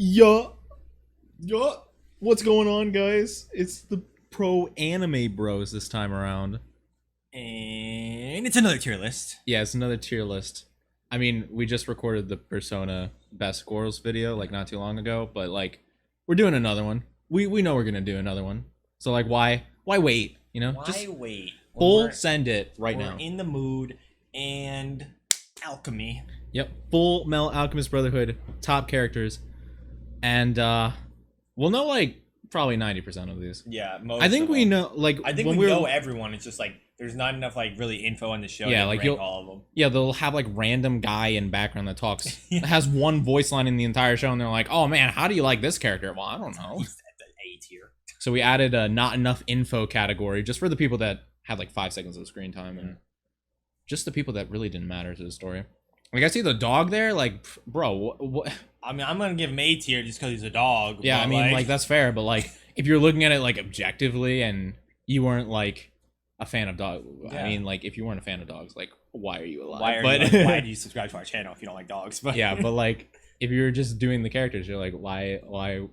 Yeah, yeah. What's going on, guys? It's the pro anime bros this time around. And it's another tier list. Yeah, it's another tier list. I mean, we just recorded the Persona best scores video like not too long ago, but like we're doing another one. We know we're gonna do another one. So like, why wait? You know, Why just wait? full send it right we're now. in the mood and alchemy. Yep, Fullmetal Alchemist Brotherhood, top characters, and we'll know like probably 90% of these. Yeah, most. I think of we them. know like I think when we we're know everyone. It's just like there's not enough like really info on the show. Yeah, to like rank you'll all of them. Yeah, they'll have like random guy in background that talks that has one voice line in the entire show, and they're like, "Oh man, how do you like this character?" Well, I don't know. He's at the A tier. So we added a not enough info category just for the people that had like 5 seconds of screen time, and just the people that really didn't matter to the story. Like I see the dog there, like, bro, what? I mean, I'm gonna give him A tier just because he's a dog. Yeah, I mean, like that's fair, but like if you're looking at it like objectively, and you weren't like a fan of dogs, Yeah. I mean, like if you weren't a fan of dogs, like why are you alive? Why do you subscribe to our channel if you don't like dogs? But Yeah, but like if you're just doing the characters, you're like, why?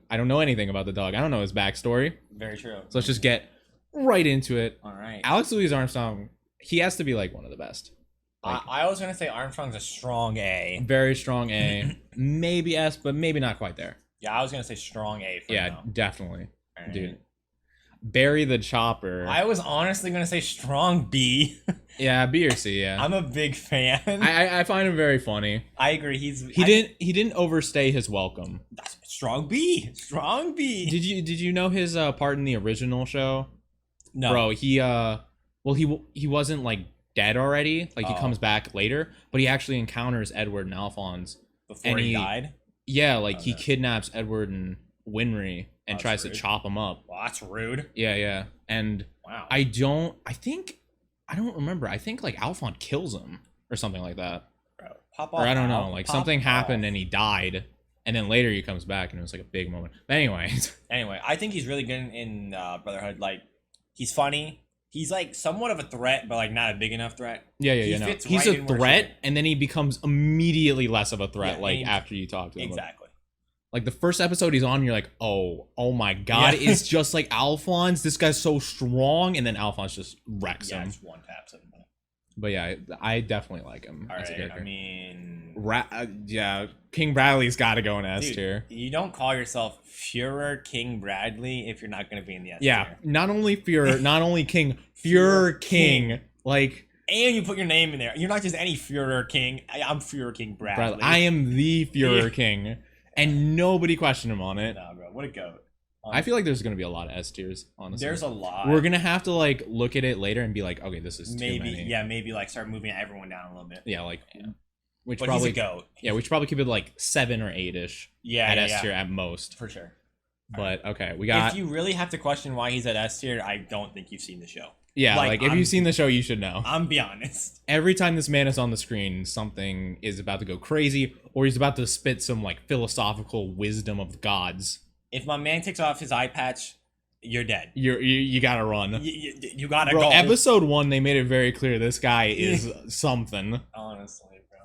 I don't know anything about the dog. I don't know his backstory. very true. So let's just get right into it. All right. Alex Louis Armstrong, he has to be like one of the best. Like, I was gonna say Armstrong's a strong A. very strong A, maybe S, but maybe not quite there. Yeah, I was gonna say strong A for Yeah, now. definitely, All right. dude. Barry the Chopper. I was honestly gonna say strong B. Yeah, B or C. Yeah, I'm a big fan. I find him very funny. I agree. He Didn't overstay his welcome. That's strong B. Strong B. Did you know his part in the original show? No, Bro, he wasn't like dead already. Like he Oh. comes back later, but he actually encounters Edward and Alphonse. before and he he- died. Yeah, like he Okay. kidnaps Edward and Winry and That's tries rude. to chop him up. Well, that's rude. Yeah. And Wow. I don't remember. I think like Alphonse kills him or something like that. Bro, pop off. Or I don't know. Al. Like Pop something happened off. and he died. And then later he comes back and it was like a big moment. But anyways. Anyway, I think he's really good in Brotherhood. Like, he's funny. He's like somewhat of a threat, but like not a big enough threat. Yeah. He No. fits He's right a in where threat it's and then he becomes immediately less of a threat Yeah, like and- after you talk to him. Exactly. Like the first episode he's on, you're like, oh my god, Yeah. it's just like Alphonse. This guy's so strong, and then Alphonse just wrecks Yeah, him. it's one taps him. But yeah, I definitely like him All as a right. character. I mean, Yeah, King Bradley's got to go in S dude, tier. you don't call yourself Führer King Bradley if you're not going to be in the S Yeah, tier. not only Führer, not only King, Führer Führer King. Like And you put your name in there. You're not just any Führer King. I'm Führer King Bradley. Bradley, I am the Führer Yeah. King, and nobody questioned him on it. Nah, bro. What a goat. I feel like there's gonna be a lot of S tiers. Honestly, There's a lot. We're gonna have to like look at it later and be like, okay, this is too maybe, many. yeah, maybe like start moving everyone down a little bit. Yeah, like Yeah. which But probably he's a goat. Yeah, we should probably keep it like 7 or 8-ish Yeah, at yeah, S yeah. tier at most. For sure. But okay, we got If you really have to question why he's at S tier, I don't think you've seen the show. yeah. like, Like if I'm- you've seen the show, you should know. I'm be honest. Every time this man is on the screen, something is about to go crazy, or he's about to spit some like philosophical wisdom of the gods. If my man takes off his eye patch, you're dead. You gotta run. You gotta Bro, go. episode 1, they made it very clear this guy is something. Honestly, bro.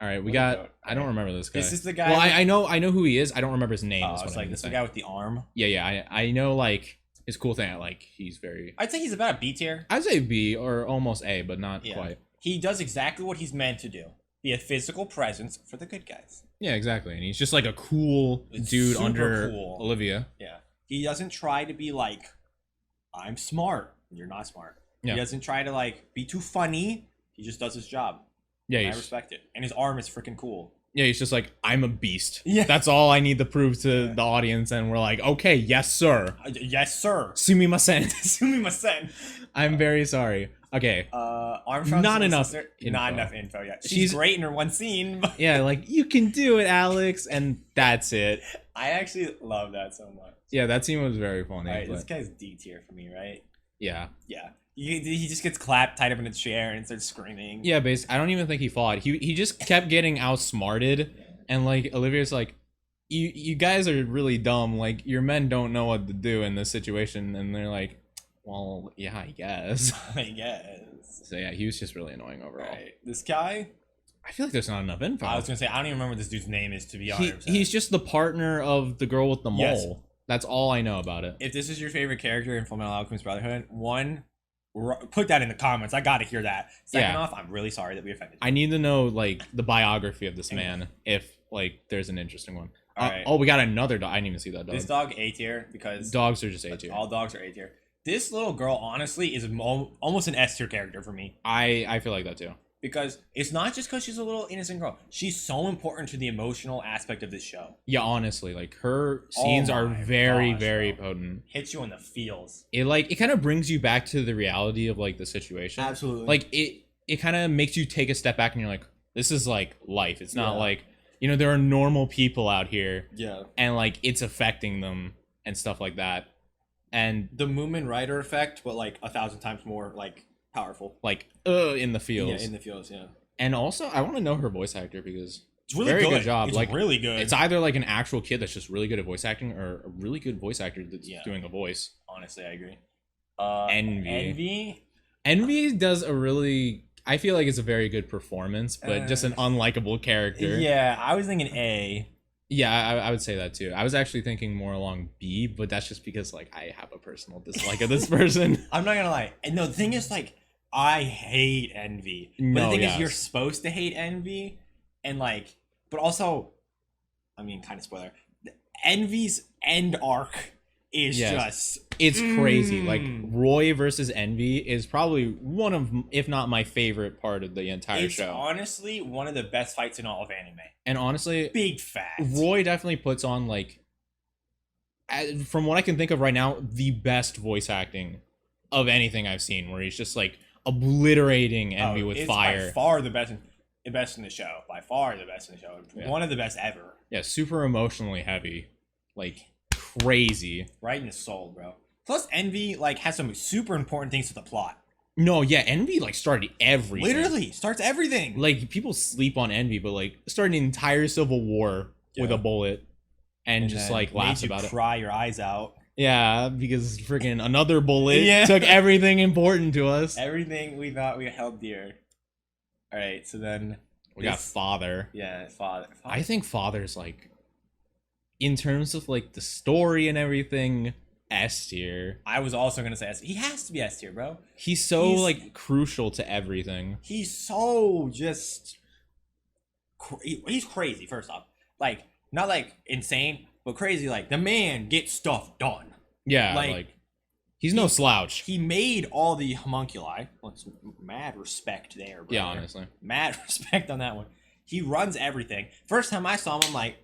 All right, we What got. about- I don't remember this guy. This is the guy. Well, I know who he is. I don't remember his name. Oh, is what it's I like mean this to is the say. guy with the arm. Yeah. I know like his cool thing. Like he's very. I'd say he's about a B tier. I'd say B or almost A, but not Yeah. quite. He does exactly what he's meant to do. Be a physical presence for the good guys. Yeah, exactly. And he's just like a cool It's dude super under cool. Olivia. Yeah. He doesn't try to be like, I'm smart. You're not smart. Yeah. He doesn't try to like be too funny. He just does his job. Yeah, I he's, respect it. And his arm is freaking cool. yeah, he's just like, I'm a beast. Yeah. That's all I need to prove to Yeah. the audience. And we're like, okay, yes, sir. Yes, sir. Sumimasen. Sumimasen. I'm very sorry. Okay. Armstrong's Not little enough sister- info. Not enough info yet. She's She's- great in her one scene. But Yeah, like, you can do it, Alex. And that's it. I actually love that so much. Yeah, that scene was very funny. All right, but this guy's D tier for me, right? yeah. Yeah. He just gets clapped, tied up in a chair, and starts screaming. Yeah, basically, I don't even think he fought. He just kept getting outsmarted. And, like, Olivia's like, you guys are really dumb. Like, your men don't know what to do in this situation. And they're like, well, yeah, I guess. I guess. So, yeah, he was just really annoying overall. Right. This guy, I feel like there's not enough info. I was gonna say I don't even remember what this dude's name is, to be honest. He's just the partner of the girl with the mole. Yes. That's all I know about it. If this is your favorite character in Fullmetal Alchemist Brotherhood, one, put that in the comments. I gotta hear that. Second off, I'm really sorry that we offended you. I need to know like the biography of this man, if like there's an interesting one. All right. Oh, we got another dog. I didn't even see that dog. This dog A tier because Dogs are just A tier. all dogs are A tier. This little girl, honestly, is almost an S tier character for me. I feel like that too. Because it's not just because she's a little innocent girl. She's so important to the emotional aspect of this show. Yeah, honestly, like her scenes are very, very potent. Hits you in the feels. It kind of brings you back to the reality of like the situation. Absolutely. Like it kind of makes you take a step back and you're like, this is like life. It's not like, you know, there are normal people out here. Yeah. And like it's affecting them and stuff like that. And the Moomin Rider effect, but like 1,000 times more like powerful. Like in the fields. Yeah, in the fields, yeah. And also I want to know her voice actor because it's really very good. good job. It's like really good. It's either like an actual kid that's just really good at voice acting or a really good voice actor that's doing a voice. Honestly, I agree. Envy does a really, I feel like it's a very good performance, but just an unlikable character. Yeah, I was thinking A. Yeah, I would say that too. I was actually thinking more along B, but that's just because like I have a personal dislike of this person. I'm not gonna lie. And no, the thing is like I hate Envy. But the thing is you're supposed to hate Envy and like but also I mean kind of spoiler. Envy's end arc is just it's crazy. Like Roy versus Envy is probably one of, if not my favorite part of the entire show. It's honestly one of the best fights in all of anime. And honestly, big fact. Roy definitely puts on like, from what I can think of right now, the best voice acting of anything I've seen. Where he's just like obliterating Envy with fire. By far the best in the show. By far the best in the show. Yeah. One of the best ever. Yeah, super emotionally heavy, like crazy. Right in the soul, bro. Plus, Envy like has some super important things to the plot. No, yeah, Envy like started everything. Literally starts everything. Like people sleep on Envy, but like starting an entire civil war with a bullet, and just like laughs about it. Cry your eyes out. Yeah, because freaking another bullet took everything important to us. Everything we thought we held dear. All right, so then we got Father. Yeah, Father. I think Father's like, in terms of like the story and everything, S tier. I was also gonna say S. He has to be S tier, bro. He's so like crucial to everything. He's so just. He's crazy. First off, like not like insane, but crazy. Like the man gets stuff done. Yeah, like he's no slouch. He made all the homunculi. Well, it's mad respect there, bro. Yeah, honestly, mad respect on that one. He runs everything. First time I saw him, I'm like,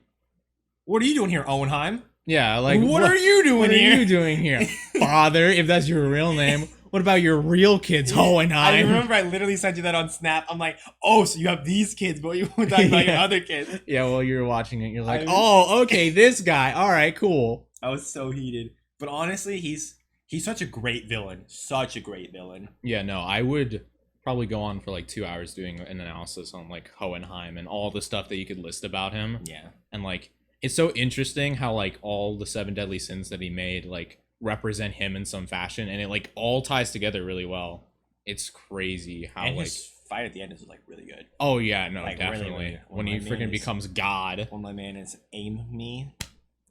"What are you doing here, Owenheim?" Yeah, like what are you doing here? What are you doing here, Father? If that's your real name, what about your real kids, Hohenheim? I remember I literally sent you that on Snap. I'm like, oh, so you have these kids, but you won't talk about your other kids. Yeah, well, you're watching it. You're like, oh, okay, this guy. All right, cool. I was so heated, but honestly, he's such a great villain. Such a great villain. Yeah, no, I would probably go on for like 2 hours doing an analysis on like Hohenheim and all the stuff that you could list about him. Yeah, and like. It's so interesting how like all the 7 deadly sins that he made like represent him in some fashion, and it like all ties together really well. It's crazy how his fight at the end is like really good. Oh yeah, no, like, definitely. Really when he freaking becomes God. When my man is aim me,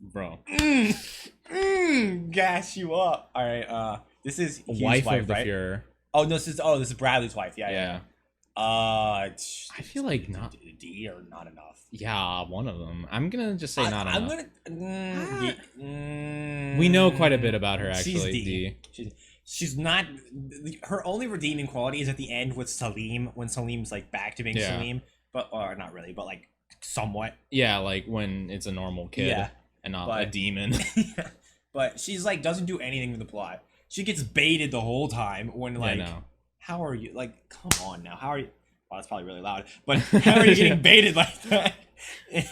bro. Gas you up. All right. This is wife of the right? Fuhrer. Oh no, this is Bradley's wife. Yeah. I feel like not D or not enough. Yeah, one of them. I'm gonna just say not enough. I'm we know quite a bit about her actually. D. She's not. Her only redeeming quality is at the end with Salim, when Salim's like back to being Salim, but or not really, but like somewhat. Yeah, like when it's a normal kid and not a demon. But she's like doesn't do anything with the plot. She gets baited the whole time when like. How are you? Like, come on now. How are you? Well, that's probably really loud. But how are you getting baited like that?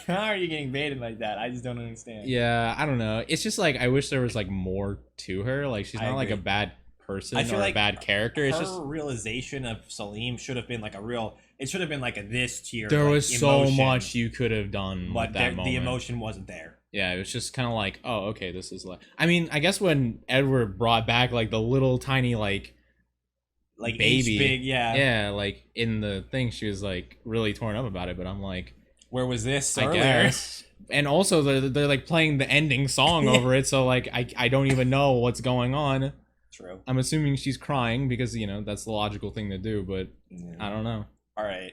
How are you getting baited like that? I just don't understand. Yeah, I don't know. It's just like I wish there was like more to her. Like she's not like a bad person or a bad character. It's just realization of Salim should have been like a real. It should have been like a this tier. There was so much you could have done, but with that moment. The emotion wasn't there. Yeah, it was just kind of like, oh, okay, this is like. I mean, I guess when Edward brought back like the little tiny like. like baby. H big, Yeah, like in the thing, she was like really torn up about it. But I'm like, where was this I earlier? guess. And also they're like playing the ending song over it, so like I don't even know what's going on. True. I'm assuming she's crying because that's the logical thing to do, but I don't know. All right,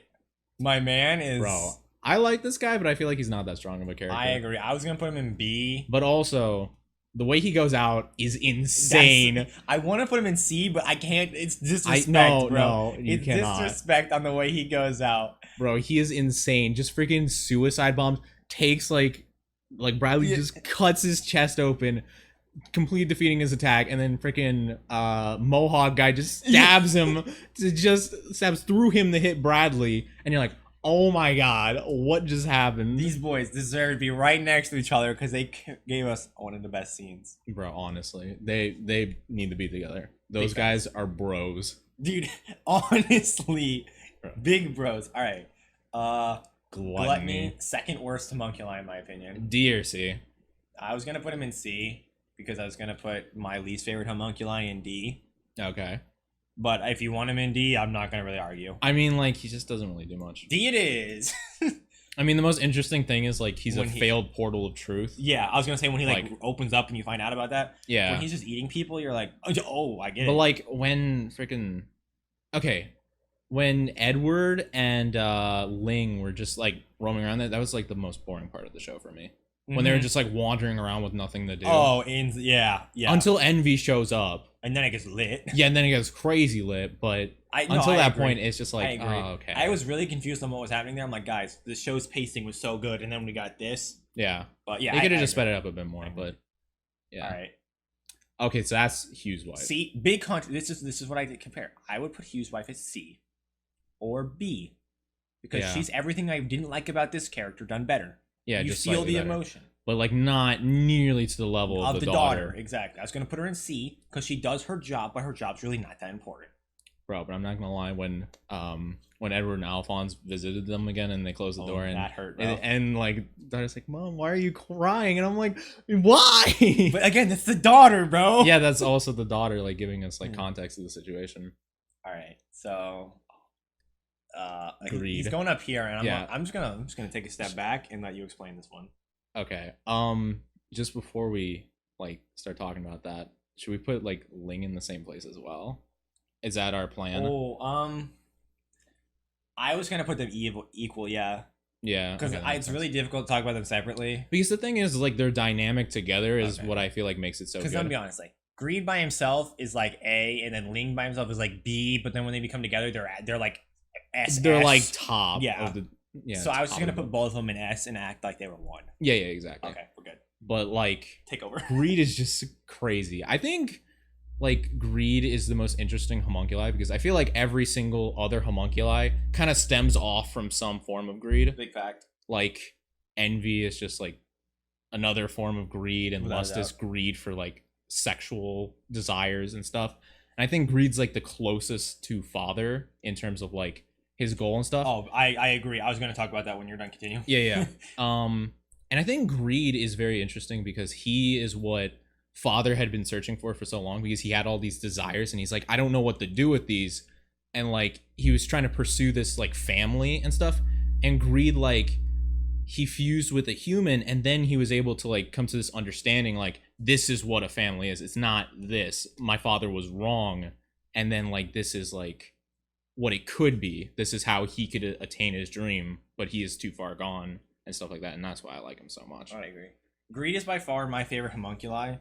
my man is. Bro, I like this guy, but I feel like he's not that strong of a character. I agree. I was gonna put him in B, but also the way he goes out is insane. I want to put him in C, but I can't. It's disrespect, bro. No, you it's cannot. Disrespect on the way he goes out. Bro, he is insane. Just freaking suicide bombs. Takes like Bradley just cuts his chest open, completely defeating his attack, and then freaking Mohawk guy just stabs him. Just stabs through him to hit Bradley, and you're like, oh my god, what just happened? These boys deserve to be right next to each other because they gave us one of the best scenes. Bro, honestly, they need to be together. Those guys are bros. Dude, honestly, big bros. All right. Gluttony, second worst homunculi in my opinion. D or C? I was going to put him in C because I was going to put my least favorite homunculi in D. Okay. But if you want him in D, I'm not going to really argue. I mean, like, he just doesn't really do much. D it is. I mean, the most interesting thing is, like, he's failed portal of truth. Yeah, I was going to say when he, like, opens up and you find out about that. Yeah. When he's just eating people, you're like, oh, I get it. But, like, when freaking... Okay. When Edward and Ling were just, like, roaming around, that was, like, the most boring part of the show for me. When they were just, like, wandering around with nothing to do. Oh, yeah. Until Envy shows up. And then it gets lit. Yeah, and then it gets crazy lit, but until that point, it's just like, oh, okay. I was really confused on what was happening there. I'm like, guys, the show's pacing was so good, and then we got this. Yeah. But yeah, they could have just sped it up a bit more, but yeah. All right. Okay, so that's Hugh's wife. C, big this is what I did compare. I would put Hugh's wife as C or B because she's everything I didn't like about this character done better. Yeah, you just feel the better. Emotion. But like not nearly to the level of the daughter. Exactly. I was gonna put her in C because she does her job, but her job's really not that important. Bro, but I'm not gonna lie, when Edward and Alphonse visited them again and they closed the door and that hurt, bro. And like daughter's like, Mom, why are you crying? And I'm like, why? But again, it's the daughter, bro. Yeah, that's also the daughter, like giving us like context of the situation. All right, so Greed. He's going up here, and I'm just gonna take a step back and let you explain this one. Okay. Just before we like start talking about that, should we put like Ling in the same place as well? Is that our plan? Oh, I was gonna put them equal, yeah. Yeah. Because it's really difficult to talk about them separately. Because the thing is, like, their dynamic together is what I feel like makes it so good. Because I'm gonna be honest, like, Greed by himself is like A, and then Ling by himself is like B. But then when they become together, they're like S. They're like top. Yeah. Of the, yeah. So I was just gonna put both of them in S and act like they were one. Yeah. Yeah. Exactly. Okay, we're good. But like, take over. Greed is just crazy. I think like Greed is the most interesting homunculi because I feel like every single other homunculi kind of stems off from some form of greed. Big fact. Like envy is just like another form of greed, and lust is greed for like sexual desires and stuff. And I think Greed's like the closest to father in terms of like his goal and stuff. Oh, I agree. I was going to talk about that when you're done. Continue. Yeah. And I think Greed is very interesting because he is what father had been searching for so long, because he had all these desires and he's like, I don't know what to do with these. And like, he was trying to pursue this like family and stuff. And Greed, like, he fused with a human, and then he was able to like come to this understanding, like, this is what a family is. It's not this. My father was wrong. And then like, this is like what it could be. This is how he could attain his dream, but he is too far gone and stuff like that. And that's why I like him so much. I agree. Greed is by far my favorite homunculi.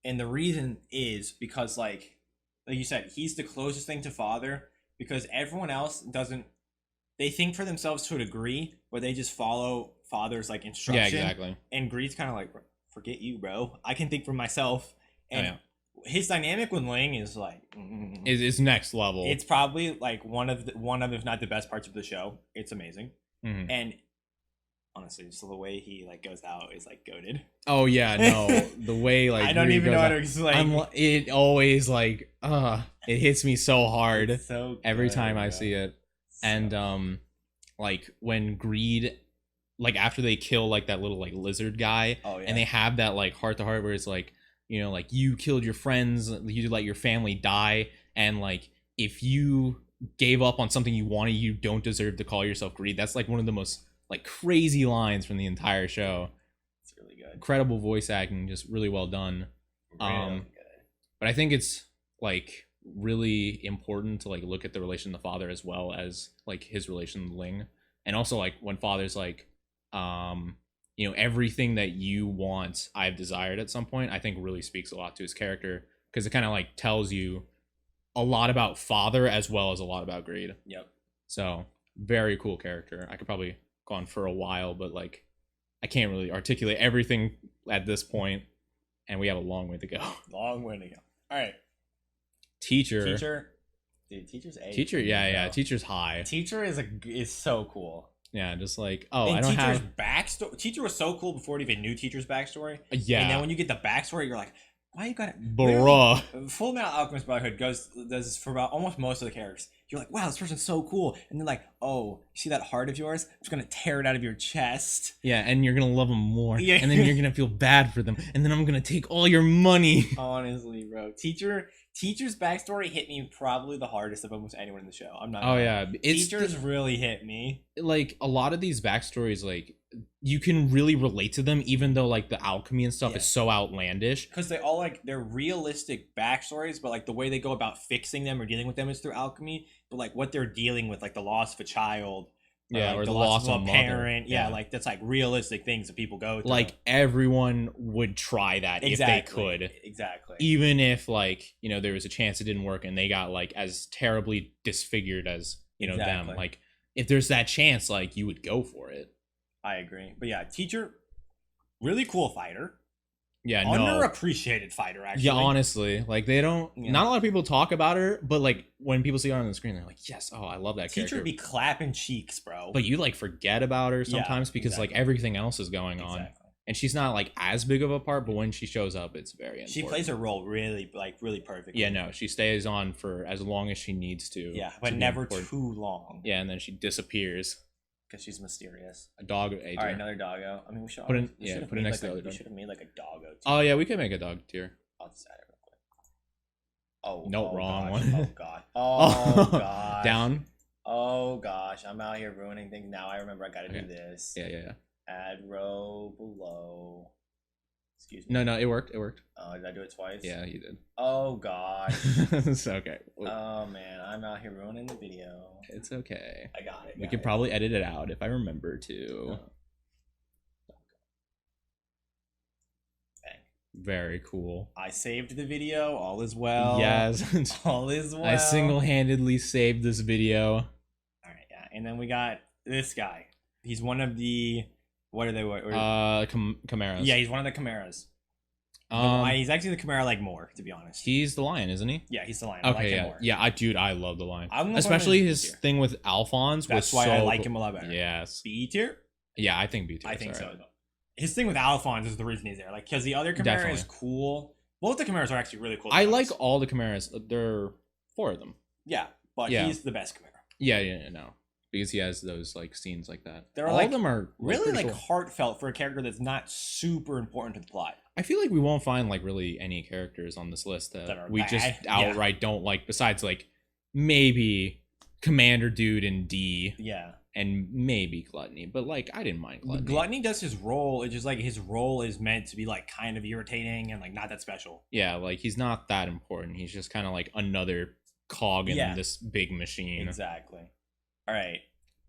And the reason is because like you said, he's the closest thing to father, because everyone else doesn't, they think for themselves to a degree, but they just follow father's like instruction. Yeah, exactly. And Greed's kind of like, forget you, bro. I can think for myself. And his dynamic with Ling is like is next level. It's probably like one of if not the best parts of the show. It's amazing. Mm-hmm. And honestly, just the way he like goes out is like goated. Oh yeah, no, the way like I don't even know how to explain. It always like it hits me so hard. It's so good, every time I see it. And like when Greed, like after they kill like that little like lizard guy, and they have that like heart to heart where it's like, you know, like, you killed your friends, you let your family die, and like if you gave up on something you wanted, you don't deserve to call yourself greed. That's like one of the most like crazy lines from the entire show. It's really good. Incredible voice acting, just really well done. Really good. But I think it's like really important to like look at the relation to the father as well as like his relation to Ling, and also like when father's like, everything that you want I've desired at some point, I think really speaks a lot to his character, because it kind of like tells you a lot about father as well as a lot about greed. Yep. So very cool character. I could probably go on for a while, but like I can't really articulate everything at this point, and we have a long way to go. Long way to go. All right. Teacher. Dude, teacher's A. Teacher, yeah. Teacher's high. Teacher is so cool. Yeah, just like, oh, and I don't Teacher's have backstory. Teacher was so cool before it even knew Teacher's backstory. Yeah. And then when you get the backstory, you're like, why you got it? Bruh. Fullmetal Alchemist Brotherhood does this for about almost most of the characters. You're like, wow, this person's so cool. And then like, oh, see that heart of yours? I'm just gonna tear it out of your chest. Yeah, and you're gonna love them more. Yeah. And then you're gonna feel bad for them. And then I'm gonna take all your money. Honestly, bro. Teacher's backstory hit me probably the hardest of almost anyone in the show. I'm not. Oh yeah, Teachers really hit me. Like a lot of these backstories, like you can really relate to them, even though like the alchemy and stuff is so outlandish. Because they all like they're realistic backstories, but like the way they go about fixing them or dealing with them is through alchemy. But like what they're dealing with, like the loss of a child, or the loss of a parent. Mother. Yeah, like that's like realistic things that people go through. Like everyone would try that if they could. Exactly. Even if like, there was a chance it didn't work and they got like as terribly disfigured as, them. Like if there's that chance, like you would go for it. I agree. But yeah, Teacher, really cool fighter. Yeah, underappreciated fighter, actually. Yeah, honestly, like they don't. Yeah. Not a lot of people talk about her, but like when people see her on the screen, they're like, "Yes, oh, I love that character." Teacher be clapping cheeks, bro. But you like forget about her sometimes because like everything else is going on, and she's not like as big of a part. But when she shows up, it's very important. She plays her role really perfectly. Yeah, no, she stays on for as long as she needs to. Yeah, but never too long. Yeah, and then she disappears. Because she's mysterious. A dog. All right, another doggo. I mean, we should put it next to the other dog. We should have made like a doggo tier. Oh yeah, we could make a dog tier. I'll decide it real quick. Oh no, wrong gosh. one. Oh god. Oh gosh. Down. Oh gosh, I'm out here ruining things. Now I remember I gotta do this. Yeah. Add row below. Excuse me. No, it worked. Oh, did I do it twice? Yeah, you did. Oh gosh. It's okay. Oh man, I'm out here ruining the video. It's okay. I got it. We could probably edit it out if I remember to. Bang. Very cool. I saved the video. All is well. Yes. All is well. I single-handedly saved this video. All right, yeah. And then we got this guy. He's one of the... What are they? Chimeras. Yeah, he's one of the Chimeras. He's actually the Chimera I like more, to be honest. He's the lion, isn't he? Yeah, he's the lion. Okay, I like him more. Yeah, I love the lion. Especially his thing with Alphonse. That's why I like him a lot better. Yes. B tier? Yeah, I think B tier. I think so. His thing with Alphonse is the reason he's there. Like, because the other Chimera is cool. Both the Chimeras are actually really cool. I like all the Chimeras. There are 4 of them. Yeah, but he's the best Chimera. Yeah, no. Because he has those like scenes like that. All of them are really like heartfelt for a character that's not super important to the plot. I feel like we won't find like really any characters on this list that we just outright don't like, besides like maybe Commander Dude and D. Yeah. And maybe Gluttony, but like I didn't mind Gluttony. Gluttony does his role. It's just like his role is meant to be like kind of irritating and like not that special. Yeah, like he's not that important. He's just kind of like another cog in this big machine. Exactly. All right.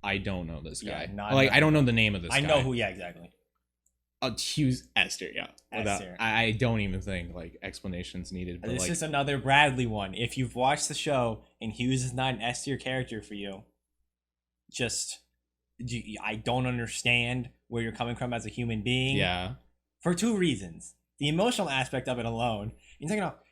I don't know this guy. Yeah, I don't know the name of this guy. I know who. Yeah, exactly. Hughes Esther. Yeah. Esther. I don't even think like explanations needed. But this is another Bradley one. If you've watched the show and Hughes is not an S tier character for you, I don't understand where you're coming from as a human being. Yeah. For 2 reasons. The emotional aspect of it alone.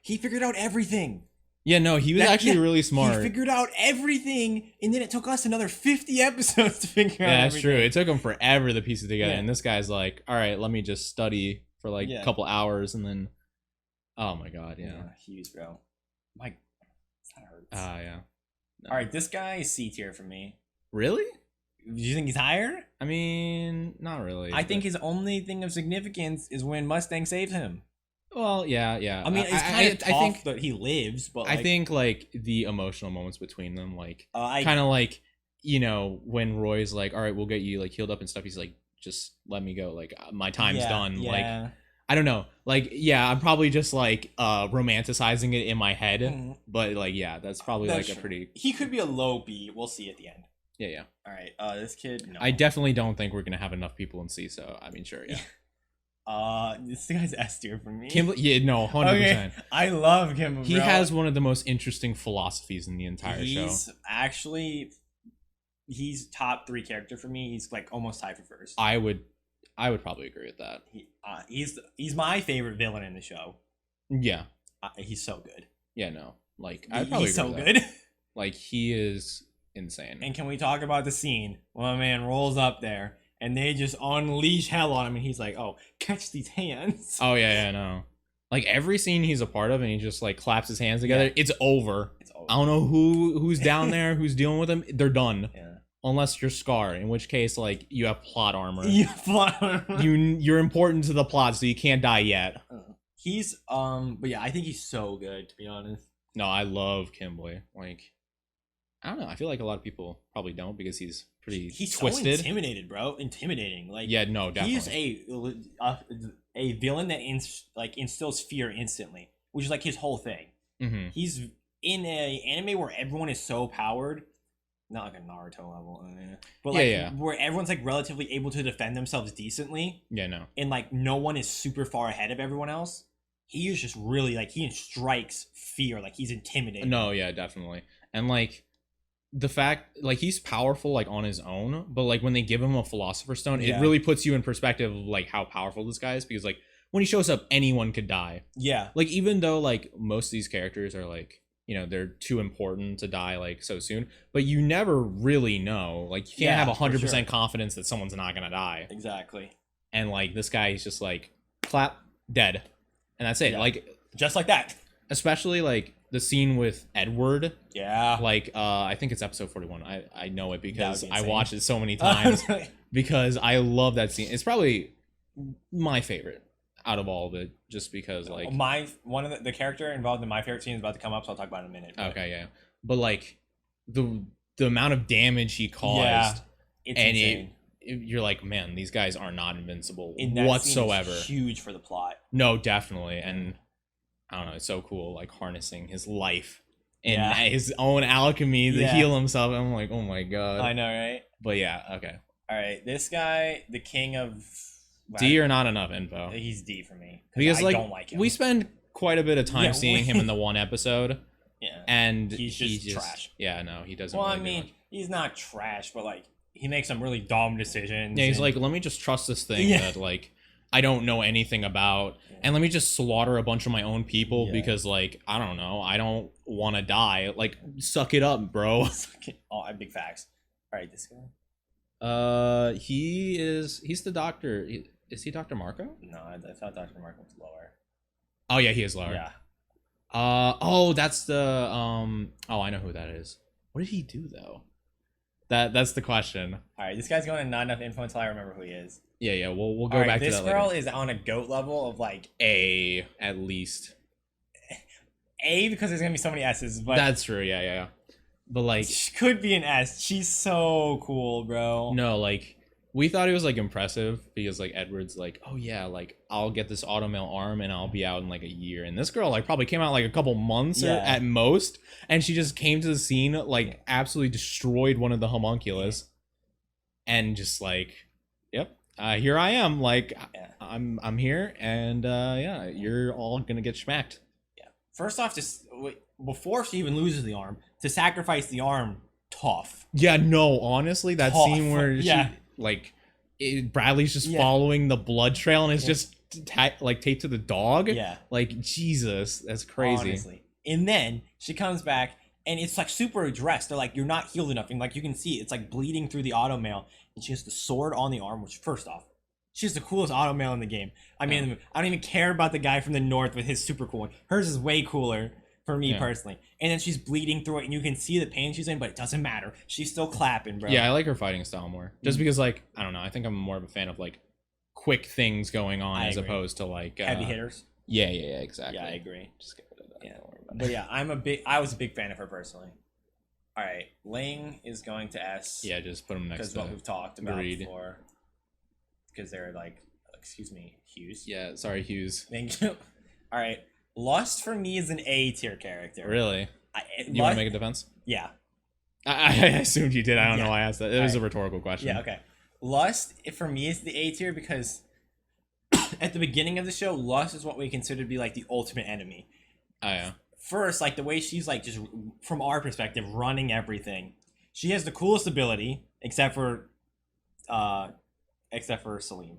He figured out everything. Yeah, no, he was actually really smart. He figured out everything, and then it took us another 50 episodes to figure out everything. Yeah, that's true. It took him forever to piece it together, and this guy's like, all right, let me just study for like a couple hours, and then, oh my god, yeah. Hughes, bro. That hurts. Yeah. No. All right, this guy is C tier for me. Really? Do you think he's higher? I mean, not really. I think his only thing of significance is when Mustang saves him. Well, yeah. I mean, it's kind of tough I think that he lives, but like, I think like the emotional moments between them, like I kind of like, you know, when Roy's like, all right, we'll get you like healed up and stuff. He's like, just let me go. Like my time's done. Yeah. Like I don't know. Like yeah, I'm probably just like romanticizing it in my head, but like yeah, that's probably That's like a pretty. He could be a low B. We'll see at the end. Yeah. All right. This kid. No. I definitely don't think we're gonna have enough people in C. So I mean, sure, yeah. This guy's S tier for me. Kimble, yeah, no, 100%. Okay. I love Kimble. He has one of the most interesting philosophies in the entire show. He's top 3 character for me. He's like almost tied for first. I would probably agree with that. He's my favorite villain in the show. Yeah. He's so good. Yeah, no. Like I'd probably he's agree so with good. That. Like he is insane. And can we talk about the scene when my man rolls up there and they just unleash hell on him and he's like, "Oh, catch these hands." Oh yeah, no. Like every scene he's a part of and he just like claps his hands together, yeah. It's over. I don't know who's down there, who's dealing with him. They're done. Yeah. Unless you're Scar, in which case like you have plot armor. You're important to the plot, so you can't die yet. He's but yeah, I think he's so good, to be honest. No, I love Kimble. Like I don't know. I feel like a lot of people probably don't because he's pretty twisted. So intimidating. Like yeah, no, definitely. He's a villain that instills fear instantly, which is like his whole thing. Mm-hmm. He's in a anime where everyone is so powered, not like a Naruto level, but like where everyone's like relatively able to defend themselves decently. Yeah, no. And like no one is super far ahead of everyone else. He is just really like he strikes fear, like he's intimidating. No, yeah, definitely. And like the fact like he's powerful like on his own, but like when they give him a philosopher's stone, it really puts you in perspective of like how powerful this guy is, because like when he shows up, anyone could die. Yeah. Like even though like most of these characters are like, you know, they're too important to die like so soon, but you never really know. Like you can't have 100% confidence that someone's not gonna die. Exactly. And like this guy, he's just like clap, dead, and that's it. Like just like that. Especially like the scene with Edward. Yeah. Like I think it's episode 41. I know it because I watched it so many times because I love that scene. It's probably my favorite out of all of it, just because like one of the character involved in my favorite scene is about to come up, so I'll talk about it in a minute. Okay, yeah. But like the amount of damage he caused, it's insane. You're like, man, these guys are not invincible whatsoever. Scene is huge for the plot. No, definitely. And I don't know, it's so cool, like harnessing his life and his own alchemy to heal himself. I'm like, oh my god. I know, right? But yeah, okay. All right, this guy, the king of D or not enough info. He's D for me because I don't like him. We spend quite a bit of time seeing him in the one episode. Yeah, and he's just trash. Yeah, no, he doesn't. Well, really I mean, he's not trash, but like he makes some really dumb decisions. Yeah, he's like, let me just trust this thing that like I don't know anything about, and let me just slaughter a bunch of my own people because like I don't know, I don't want to die. Like, suck it up, bro. Oh, I have big facts. All right, this guy. He's the doctor. Is he Dr. Marco? No, I thought Dr. Marco was lower. Oh yeah, he is lower. Yeah. Oh, that's the oh, I know who that is. What did he do though? That's the question. All right, this guy's going to not enough info until I remember who he is. Yeah. We'll go back to that later. This girl is on a goat level of like A at least. A because there's gonna be so many S's, but that's true. Yeah. But like, she could be an S. She's so cool, bro. No, like. We thought it was like impressive because like Edward's like, oh yeah, like I'll get this automail arm and I'll be out in like a year. And this girl like probably came out like a couple months or at most, and she just came to the scene, like absolutely destroyed one of the homunculus, and just like, yep, here I am, like I'm here, and you're all gonna get smacked. Yeah. First off, just before she even loses the arm, to sacrifice the arm, tough. Yeah, no, honestly, that scene where she. Like Bradley's just following the blood trail and it's just taped to the dog. Yeah, like Jesus, that's crazy. Honestly. And then she comes back and it's like super addressed. They're like, you're not healed enough, and like you can see it's like bleeding through the automail, and she has the sword on the arm. Which first off, she's the coolest automail in the game. I mean, I don't even care about the guy from the north with his super cool one. Hers is way cooler. For me personally. And then she's bleeding through it and you can see the pain she's in, but it doesn't matter. She's still clapping, bro. Yeah, I like her fighting style more. Just because like, I don't know, I think I'm more of a fan of like quick things going on as opposed to like heavy hitters. Yeah, exactly. Yeah, I agree. Just get rid of that. Yeah. Don't worry about But it. yeah, I was a big fan of her personally. All right, Ling is going to S. Yeah, just put him next because to what we've talked about Greed. before. Because they're like, excuse me, Hughes. Yeah, sorry, Hughes. Thank you. All right, Lust for me is an A tier character. Really? You want to make a defense? Yeah. I assumed you did. I don't know why I asked that. It was a rhetorical question. Yeah. Okay. Lust for me is the A tier because at the beginning of the show, Lust is what we consider to be like the ultimate enemy. Oh yeah. First, like the way she's like just from our perspective running everything. She has the coolest ability, except for Salim.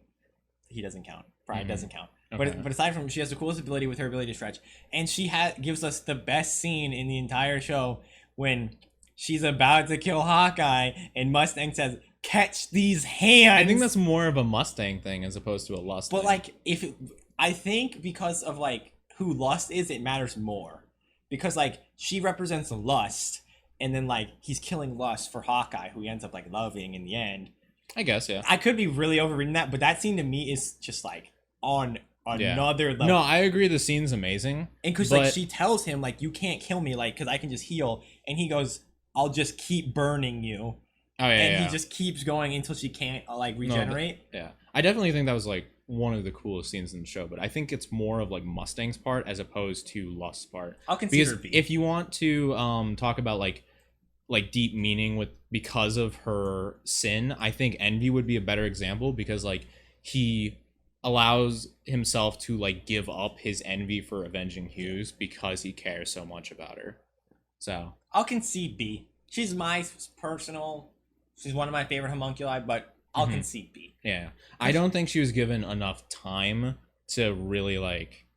He doesn't count. Pride doesn't count. Okay. But aside from, she has the coolest ability with her ability to stretch, and she gives us the best scene in the entire show when she's about to kill Hawkeye, and Mustang says, "Catch these hands." I think that's more of a Mustang thing as opposed to a Lust. But thing. like, I think because of like who Lust is, it matters more, because like she represents Lust, and then like he's killing Lust for Hawkeye, who he ends up like loving in the end. I guess, yeah. I could be really overreading that, but that scene to me is just like on another level. No, I agree. The scene's amazing, and because like she tells him like, you can't kill me, like, because I can just heal, and he goes, "I'll just keep burning you." Oh yeah, and he just keeps going until she can't like regenerate. Yeah, I definitely think that was like one of the coolest scenes in the show, but I think it's more of like Mustang's part as opposed to Lust's part. I'll consider because B. If you want to talk about like deep meaning with because of her sin, I think Envy would be a better example, because like he allows himself to like give up his envy for avenging Hughes because he cares so much about her. So I'll concede B. She's my personal. She's one of my favorite homunculi, but I'll concede B. Yeah, I don't think she was given enough time to really like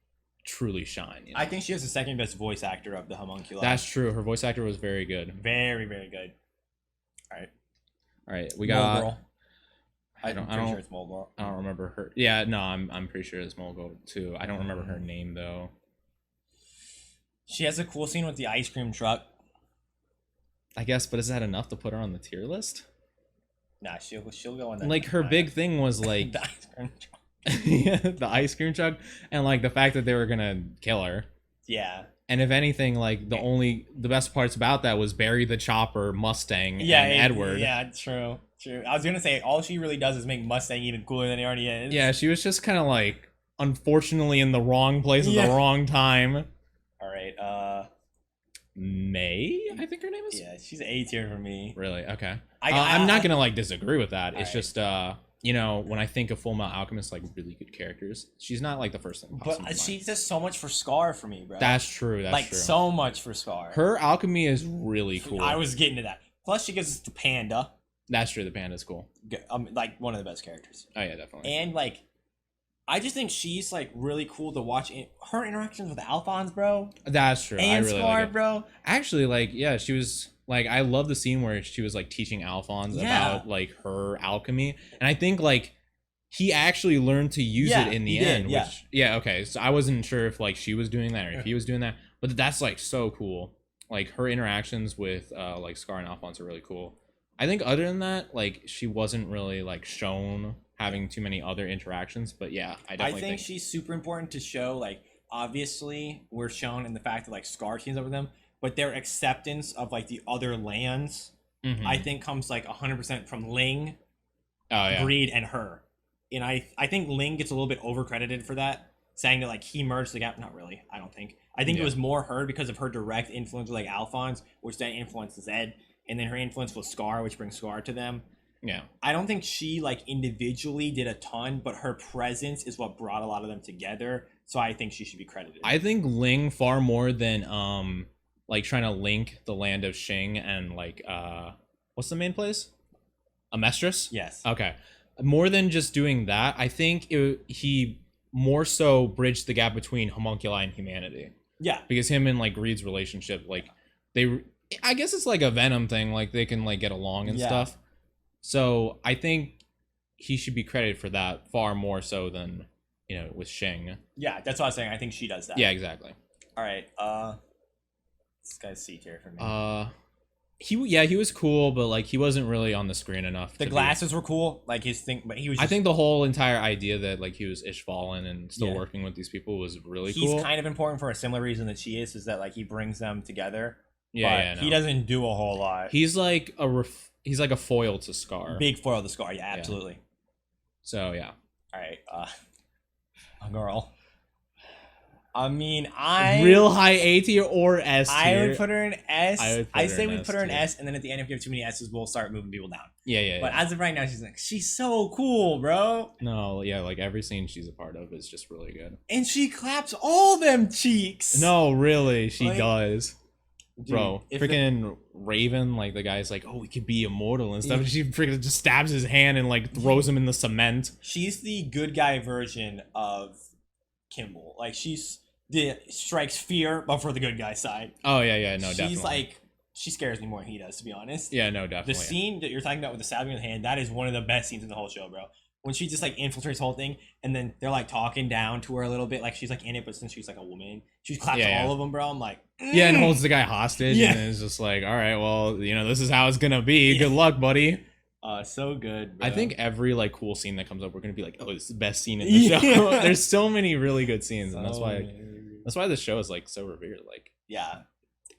truly shine. You know? I think she has the second best voice actor of the homunculi. That's true. Her voice actor was very good. Very, very good. All right, we got. Mole Girl. I'm pretty sure it's Mole Girl. I don't remember her. Yeah, no, I'm pretty sure it's Mole Girl too. I don't remember her name though. She has a cool scene with the ice cream truck. I guess, but is that enough to put her on the tier list? Nah, she'll go on that. Like her big thing was like the ice cream truck. yeah, the ice cream truck, and like the fact that they were gonna kill her. Yeah. And if anything, like the best parts about that was Barry the Chopper, Mustang, and Edward. Yeah, true. I was gonna say all she really does is make Mustang even cooler than he already is. Yeah, she was just kind of like unfortunately in the wrong place at the wrong time. All right. May, I think her name is. Yeah, she's A tier for me. Really? Okay. I'm not gonna like disagree with that. It's right. just you know, when I think of Fullmetal Alchemist, like really good characters, she's not like the first thing. But she does so much for Scar for me, bro. That's true. That's like true. so much for Scar. Her alchemy is really cool. I was getting to that. Plus, she gives us the panda. That's true. The panda's cool. Like one of the best characters. Oh yeah, definitely. And like, I just think she's like really cool to watch. Her interactions with Alphonse, bro. That's true. And I really Scar, like it. bro. Actually, like, yeah, she was like, I love the scene where she was like teaching Alphonse about like her alchemy, and I think like he actually learned to use it in the end. Which, okay. So I wasn't sure if like she was doing that or if he was doing that, but that's like so cool. Like her interactions with like Scar and Alphonse are really cool. I think other than that, like she wasn't really like shown having too many other interactions, but yeah, I definitely think she's super important to show. Like obviously we're shown in the fact that like Scar teams up with them, but their acceptance of like the other lands, I think comes like 100% from Ling, Greed, and her. And I think Ling gets a little bit overcredited for that, saying that like he merged the gap. Not really, I don't think. I think it was more her because of her direct influence with like Alphonse, which then influences Zed, and then her influence with Scar, which brings Scar to them. Yeah. I don't think she like individually did a ton, but her presence is what brought a lot of them together. So I think she should be credited. I think Ling far more than like trying to link the land of Xing and like what's the main place? Amestris? Yes. Okay. More than just doing that, I think he more so bridged the gap between homunculi and humanity. Yeah. Because him and like Greed's relationship, like I guess it's like a Venom thing, like they can like get along and stuff. So I think he should be credited for that far more so than, you know, with Xing. Yeah, that's what I was saying. I think she does that. Yeah, exactly. All right. This guy's C tier for me. he was cool, but like he wasn't really on the screen enough. The glasses were cool, like his thing, but he was. I think the whole entire idea that like he was Ishvalan and still Yeah. working with these people was really cool. He's kind of important for a similar reason that she is that like he brings them together. Yeah, but he doesn't do a whole lot. He's like he's like a foil to Scar. Big foil to Scar, yeah, absolutely. So yeah. All right, a girl. I mean, real high A tier or S tier. I would put her in S. I say we S put her in tier. S, and then at the end, if you have too many S's, we'll start moving people down. Yeah. But as of right now, she's so cool, bro. No, yeah, like every scene she's a part of is just really good. And she claps all them cheeks. No, really, she Like, does. dude, Bro, freaking Raven, like the guy's like, oh, we could be immortal and stuff. And she freaking just stabs his hand and like throws him in the cement. She's the good guy version of Kimball. Like strikes fear, but for the good guy side. Oh yeah, no, She's definitely. like, she scares me more than he does, to be honest. Yeah, no, The definitely. scene that you're talking about with the stabbing of the hand, that is one of the best scenes in the whole show, bro. When she just like infiltrates the whole thing, and then they're like talking down to her a little bit, like she's like in it, but since she's like a woman, she claps all of them, bro. I'm like, Yeah, and holds the guy hostage, Yeah. and it's just like, all right, well, this is how it's gonna be. Good luck, buddy. So good, bro. I think every like cool scene that comes up, we're gonna be like, oh, it's the best scene in the show. There's so many really good scenes, and that's why this show is like so revered. Like, yeah,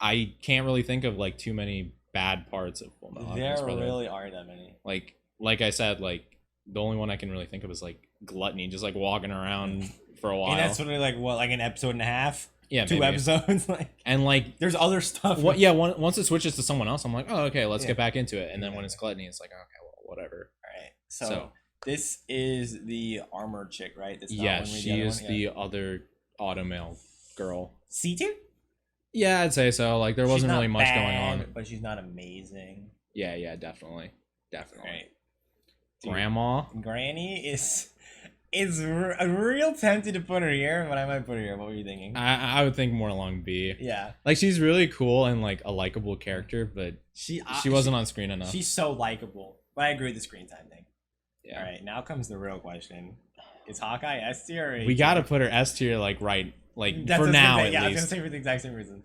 I can't really think of like too many bad parts of Fullmetal Alchemist there Brotherhood. really aren't that many. Like I said, like the only one I can really think of is like Gluttony, just like walking around for a while. And that's literally like what, like an episode and a half? Yeah, 2 maybe. episodes. Like, and like there's other stuff. what? Yeah, once it switches to someone else, I'm like, oh, okay, let's Yeah. get back into it. And then when it's Gluttony, it's like, okay, well, whatever. All right, so this is the armored chick, right? That's not Yeah, when we she the other is one? the other automail girl. C tier. Yeah, I'd say so. Like there wasn't She's not really much going bad, on. but she's not amazing. Yeah, definitely. Right. Grandma. Granny is real tempted to put her here, but I might put her here. What were you thinking? I would think more along B. Yeah, Like she's really cool and like a likable character, but she wasn't on screen enough. She's so likable, but I agree with the screen time thing. Yeah. All right, now comes the real question: is Hawkeye S tier? Or A We tier? gotta put her S tier like right, like That's for the now thing. at Yeah, I was least. gonna say for the exact same reason.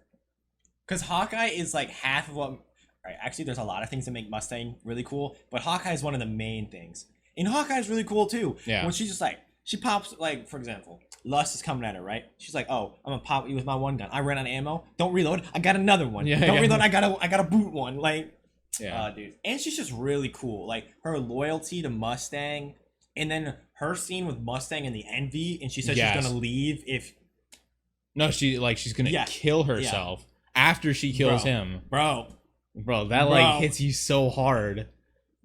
Because Hawkeye is like half of what. All right, actually, there's a lot of things that make Mustang really cool, but Hawkeye is one of the main things. And Hawkeye is really cool too. Yeah. When she's just like, she pops, like, for example, Lust is coming at her, right? She's like, oh, I'm gonna pop you with my one gun. I ran out of ammo. Don't reload. I got another one. Yeah, Don't yeah. reload. I gotta boot one. Like, Yeah. dude. And she's just really cool. Like, her loyalty to Mustang, and then her scene with Mustang and the envy, and she says Yes. she's gonna leave if. No, she's gonna Yeah. kill herself after she kills him. Bro, That like hits you so hard.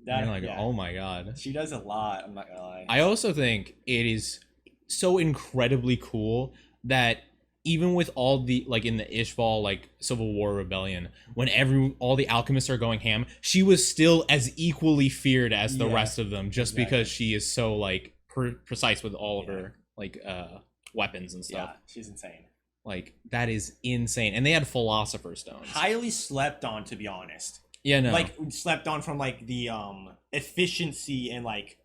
that, You're like, yeah. oh my god. She does a lot. I'm not gonna lie. I also think it is so incredibly cool that even with all the like in the Ishval like Civil War rebellion, when all the alchemists are going ham, she was still as equally feared as the Yeah. rest of them, just Exactly. because she is so like precise with all of her like weapons and stuff. Yeah, she's insane. Like that is insane. And they had philosopher stones. Highly slept on, to be honest. Yeah, no. Like slept on from like the efficiency and like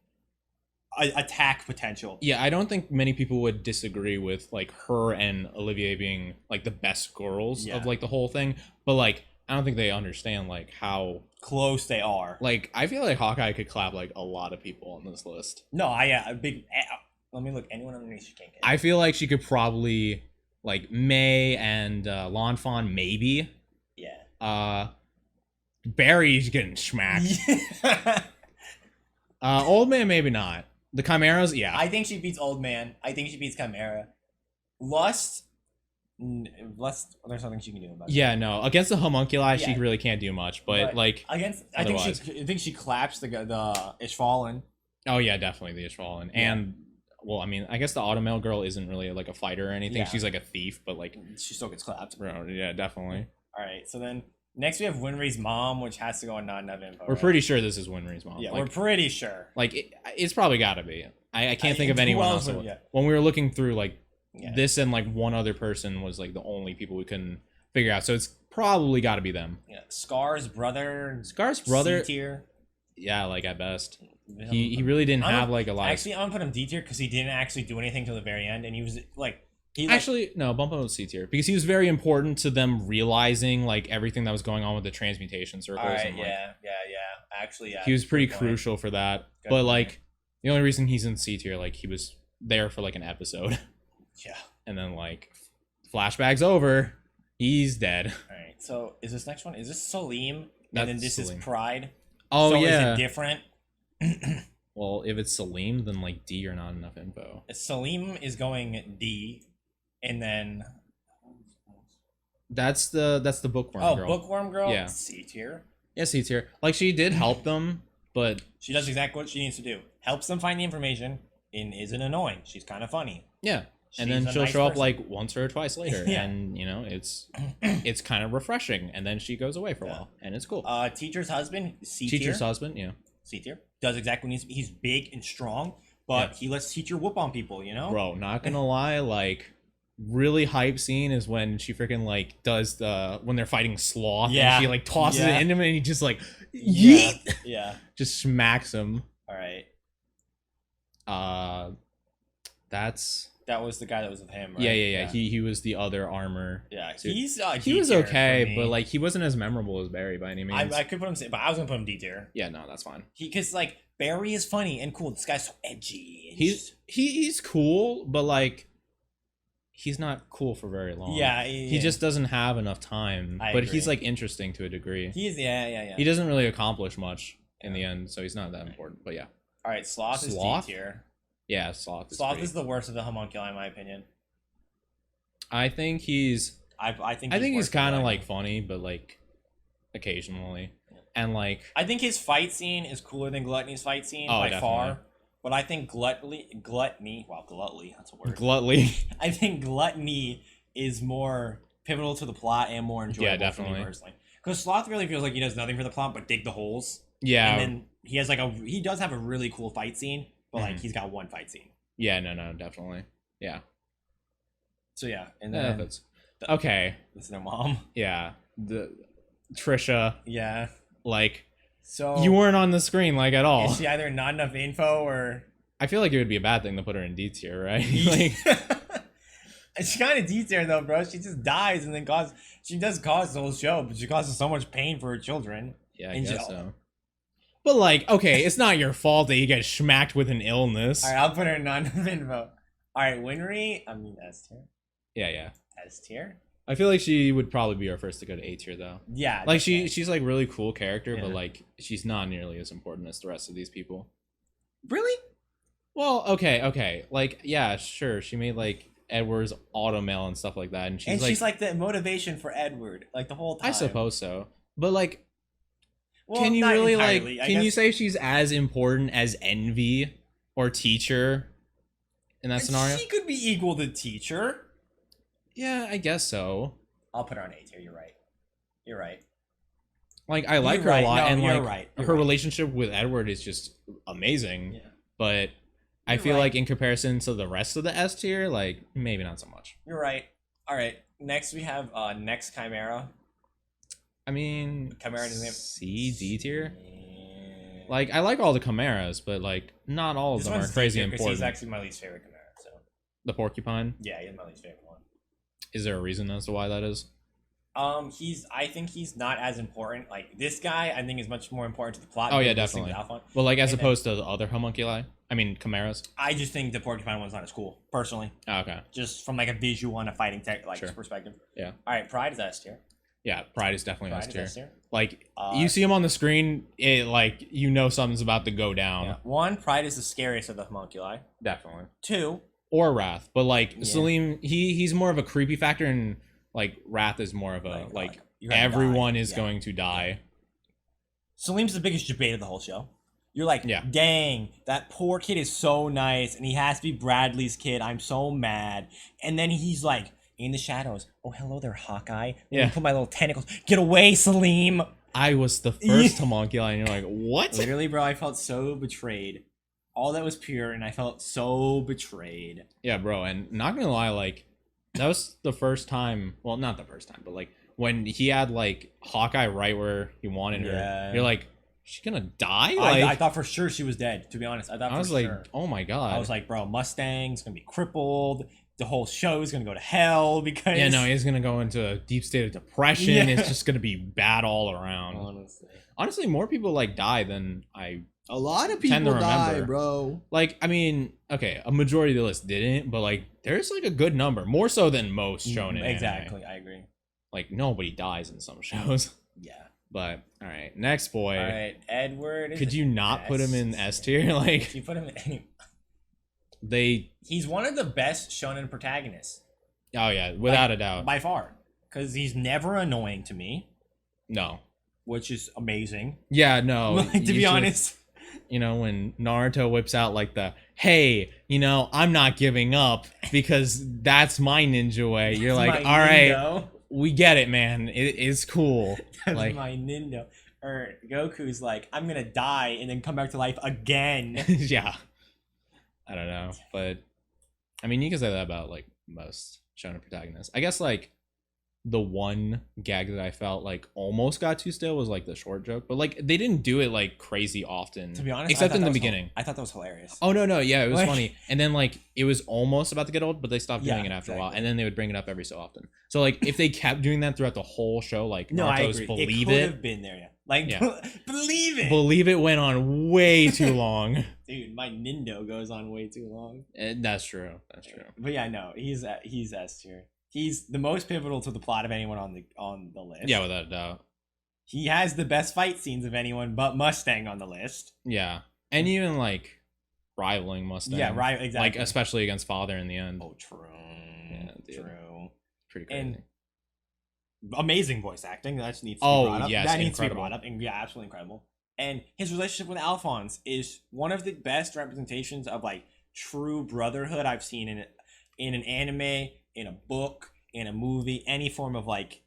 attack potential. Yeah, I don't think many people would disagree with like her and Olivier being like the best girls Yeah. of like the whole thing, but like I don't think they understand like how Close they are. like I feel like Hawkeye could clap like a lot of people on this list. No, a big. Let me look. Anyone underneath she can't get. I feel like she could probably like May and L'Enfant maybe. Yeah. Barry's getting smacked. Yeah. Old Man maybe not. The Chimeras, yeah. I think she beats Old Man. I think she beats Chimera. Lust. Lust. There's nothing she can do about it. Yeah, no. Against the homunculi, she Yeah. really can't do much. But like, against, I think she claps the Ishvalan. oh yeah, definitely the Ishvalan. Yeah. And well, I mean, I guess the Automail girl isn't really like a fighter or anything. Yeah. She's like a thief, but like, She still gets clapped. bro, yeah, definitely. All right. So then next we have Winry's mom, which has to go on not enough info. We're right? pretty sure this is Winry's mom. Yeah, like, we're pretty sure. like it's probably got to be. I can't think of who anyone else else. would- yeah. When we were looking through, like Yeah. this and like one other person was like the only people we couldn't figure out. So it's probably got to be them. Yeah. Scar's brother. Scar's brother, C tier. yeah, like at best. He really didn't have like a lot. Actually, I'm gonna put him D tier because he didn't actually do anything till the very end, and he was like Actually, no, bump him up to C tier because he was very important to them realizing like everything that was going on with the transmutation circles. All right, and, like, yeah. Actually, yeah. he was pretty good point. crucial for that. Good but point. like the only reason he's in C tier, like he was there for like an episode, Yeah. and then like flashback's over, he's dead. All right. So is this next one? Is this Salim? That's And then this Salim. is Pride. Oh so yeah. Is it different? Well, if it's Salim, then like D or not enough info. Salim is going D, and then That's the bookworm girl. Bookworm girl. Yeah. C tier. Yeah, C tier. Like she did help them, but She does exactly what she needs to do. Helps them find the information and isn't annoying. She's kind of funny. yeah. And She's then a she'll nice show up person. like once or twice later, Yeah. and you know it's kind of refreshing. And then she goes away for a while, and it's cool. Teacher's husband, C Teacher's tier. husband, yeah. C tier. Does exactly what needs to be. He's big and strong, but he lets teacher whoop on people, you know? Bro, not gonna lie, like really hype scene is when she freaking like does the when they're fighting Sloth, Yeah. and she like tosses Yeah. it into him, and he just like Yeah. yeet, Yeah. just smacks him. All right. That's That was the guy that was with him, right? yeah. He was the other armor. Yeah, Dude. he's He was D tier okay, for me. but like he wasn't as memorable as Barry by any means. I could put him, but I was gonna put him D tier. Yeah, no, that's fine. Because like Barry is funny and cool. This guy's so edgy. And He's cool, but like he's not cool for very long. yeah, He just doesn't have enough time. I But agree. he's like interesting to a degree. he's yeah. He doesn't really accomplish much in the end, so he's not that important. But yeah. All right, Sloth Sloth? is D tier. Yeah, Sloth is Sloth great. is the worst of the homunculi in my opinion. I think he's I think he's worse than kind of Gluttony. like funny, but like occasionally. And like I think his fight scene is cooler than Gluttony's fight scene Oh, by definitely. far. But I think Gluttony, that's a word. Gluttony. I think Gluttony is more pivotal to the plot and more enjoyable Yeah, for definitely. me personally. Because Sloth really feels like he does nothing for the plot but dig the holes. Yeah. And then he has like he does have a really cool fight scene, but like Mhm. he's got one fight scene. Yeah, no, definitely. Yeah. So yeah, and Yeah, then that's okay. this is their mom. Yeah. The Trisha, Yeah. like So you weren't on the screen like at all. is she either not enough info or I feel like it would be a bad thing to put her in D tier, right? like It's kind of D tier though, bro. She just dies and then she does cause the whole show, but she causes so much pain for her children. yeah, I And guess so. But like, okay, it's not your fault that you get smacked with an illness. All right, I'll put her in non info. All right, Winry, I mean S tier. Yeah. S tier. I feel like she would probably be our first to go to A tier though. Yeah. Like definitely. she's like really cool character, but Yeah. like she's not nearly as important as the rest of these people. Really? Well, okay. Like, yeah, sure. She made like Edward's automail and stuff like that, and She's like the motivation for Edward, like the whole time. I suppose so. But like, Well, can you not really entirely, like? I Can you guess. say she's as important as Envy or Teacher in that scenario? She could be equal to teacher. Yeah, I guess so. I'll put her on A tier. You're right. Like, I like You're her right. a lot, No, and you're like right. You're her right. relationship with Edward is just amazing. Yeah. But I You're feel right. like in comparison to the rest of the S tier, like maybe not so much. You're right. All right. Next we have next Chimera. I mean, Chimera doesn't have C, D tier. Yeah. Like, I like all the chimeras, but like not all of This them are one's crazy D tier 'cause important. He's actually my least favorite Chimera. So The porcupine. yeah, he's my least favorite one. Is there a reason as to why that is? I think he's not as important. Like this guy, I think is much more important to the plot. Oh, yeah, than this thing with definitely. Alphonse. Well, like as And then- opposed to the other homunculi. I mean, chimeras. I just think the porcupine one's not as cool, personally. Oh, okay. Just from like a visual and a fighting Sure. perspective. Yeah. All right, Pride is S tier. Yeah, Pride is definitely Pride S is tier. S tier. Like Uh, you see him on the screen, it like you know something's about to go down. Yeah. One, Pride is the scariest of the homunculi. Definitely. Two, Or Wrath, but like Yeah. Salim, he's more of a creepy factor, and like Wrath is more of a like you're gonna everyone die. is Yeah. going to die. Salim's the biggest debate of the whole show. You're like, Yeah. dang, that poor kid is so nice, and he has to be Bradley's kid. I'm so mad. And then he's like, in the shadows, oh, hello there, Hawkeye. Let me Yeah. put my little tentacles. Get away, Salim. I was the first homunculi, and you're like, what? Literally, bro, I felt so betrayed. All that was pure, and I felt so betrayed. Yeah, bro, and not gonna lie, like that was the first time. Well, not the first time, but like when he had like Hawkeye right where he wanted her. Yeah. You're like, is she gonna die? Like, I thought for sure she was dead, to be honest. I thought I was for like, sure. oh my god. I was like, bro, Mustang's gonna be crippled. the whole show is gonna go to hell because Yeah, no, he's gonna go into a deep state of depression. Yeah. It's just gonna be bad all around. Honestly, more people like die than I. A lot of Tend to people die, remember. bro. Like, I mean, okay, a majority of the list didn't, but like, there's like a good number, more so than most shown in exactly. anime. I agree. Like, nobody dies in some shows. Yeah. But all right, next boy. All right, Edward. Could you not put him in S tier? Like, you put him in any. they. He's one of the best shonen protagonists. Oh yeah, without a doubt. By far, because he's never annoying to me, No. which is amazing. Yeah, no. Like, to you be should- honest. You know, when Naruto whips out like the, hey, you know, I'm not giving up because that's my ninja way. You're like, all right, we get it, man. It's cool. That's Like, my Nindo. Or Goku's like, I'm gonna die and then come back to life again. yeah. I don't know, but I mean, you can say that about like most shonen protagonists. I guess like the one gag that I felt like almost got too stale was like the short joke, but like they didn't do it like crazy often. To be honest, except in the beginning. I thought that was hilarious. Oh no, yeah, it was Like- funny. And then like it was almost about to get old, but they stopped doing Yeah, it after a while, exactly. and then they would bring it up every so often. So like if they kept doing that throughout the whole show, like No, I Naruto's agree. believe it could it, have been there, yeah. Like, Yeah. believe it. believe it went on way too long. Dude, my Nindo goes on way too long. That's true. That's true. But yeah, no, he's S tier. He's the most pivotal to the plot of anyone on the list. Yeah, without a doubt. He has the best fight scenes of anyone but Mustang on the list. Yeah, and even like rivaling Mustang. Yeah, right, exactly. Like especially against Father in the end. Oh, true. Yeah, dude. True. Pretty crazy. And amazing voice acting. That just needs to Oh, be brought up. yes, that needs to be incredible. brought up. And yeah, absolutely incredible. And his relationship with Alphonse is one of the best representations of like true brotherhood I've seen in an anime, in a book, in a movie, any form of like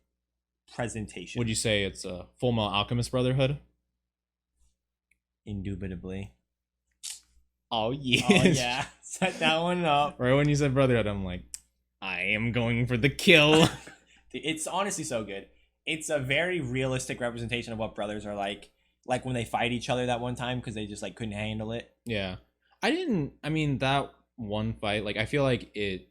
presentation. Would you say it's a Fullmetal Alchemist Brotherhood? Indubitably. Oh yeah. Oh yeah. Set that one up. Right when you said Brotherhood, I'm like, I am going for the kill. It's honestly so good. It's a very realistic representation of what brothers are like when they fight each other that one time because they just like couldn't handle it. Yeah. I mean, that one fight, like, I feel like it,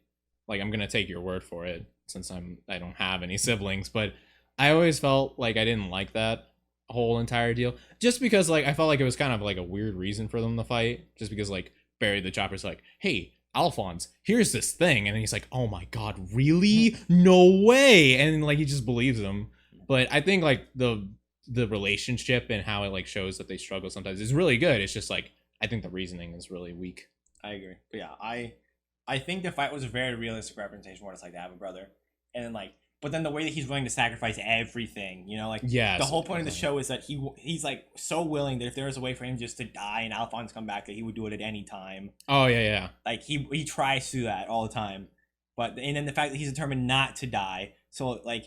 like, I'm gonna take your word for it since I don't have any siblings, but I always felt like I didn't like that whole entire deal just because, like, I felt like it was kind of like a weird reason for them to fight, just because, like, Barry the Chopper's like, hey, Alphonse, here's this thing, and then he's like, oh my god, really? No way. And like he just believes him. But I think like the relationship and how it like shows that they struggle sometimes is really good. It's just like I think the reasoning is really weak. I agree. But yeah, I think the fight was a very realistic representation of what it's like to have a brother. And then like but then the way that he's willing to sacrifice everything, you know, like Yeah, the whole point of the show is that he's like so willing that if there was a way for him just to die and Alphonse come back that he would do it at any time. Oh yeah. Like he tries to do that all the time. But and then the fact that he's determined not to die. So like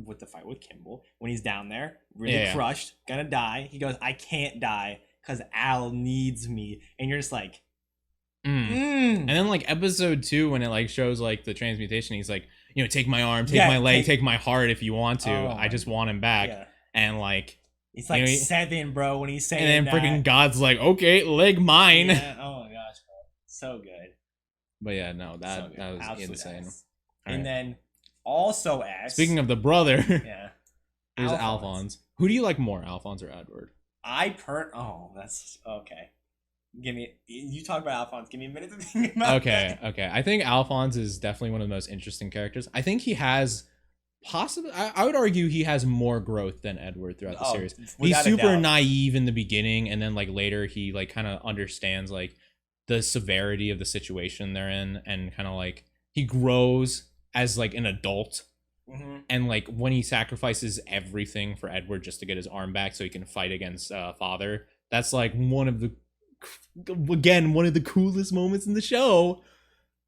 with the fight with Kimball, when he's down there, really crushed, gonna die, he goes, I can't die because Al needs me. And you're just like, And then like episode 2 when it like shows like the transmutation, he's like, you know, take my arm, take my leg, take my heart if you want to. I just want him back. Yeah. And like He's like 7, bro, when he's saying and then that. freaking God's like, okay, leg mine. Yeah. Oh my gosh, bro. So good. But yeah, no, that So good. that was Absolute insane. ass. All And right. then also as Speaking of the brother, yeah. there's Alphonse. Who do you like more, Alphonse or Edward? That's okay. You talk about Alphonse. Give me a minute to think about Okay. I think Alphonse is definitely one of the most interesting characters. I think he has possibly, I would argue he has more growth than Edward throughout the series. He's without a super doubt. naive in the beginning, and then like later he like kind of understands like the severity of the situation they're in, and kind of like he grows as like an adult. Mhm. And like when he sacrifices everything for Edward just to get his arm back so he can fight against Father, that's like one of the coolest moments in the show.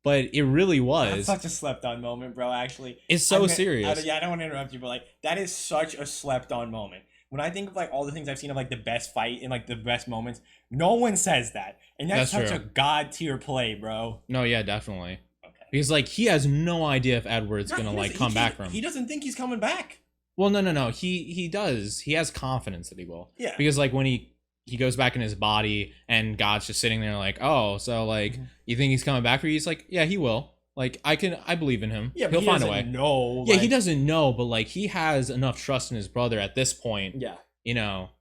But it really was. That's such a slept-on moment, bro. Actually, It's so serious. I don't want to interrupt you, but like that is such a slept-on moment. When I think of like all the things I've seen of like the best fight and like the best moments, no one says that, and that's such true. a god tier play, bro. No, yeah, definitely. Okay. Because like he has no idea if Edward's gonna like come back from. He doesn't think he's coming back. Well, no. He does. He has confidence that he will. Yeah. Because like when he goes back in his body and God's just sitting there like, oh, so like you think he's coming back for you? He's like, yeah, he will. Like I believe in him. Yeah, He'll but find a way. No, Yeah, he doesn't know, but like he has enough trust in his brother at this point. Yeah, You know,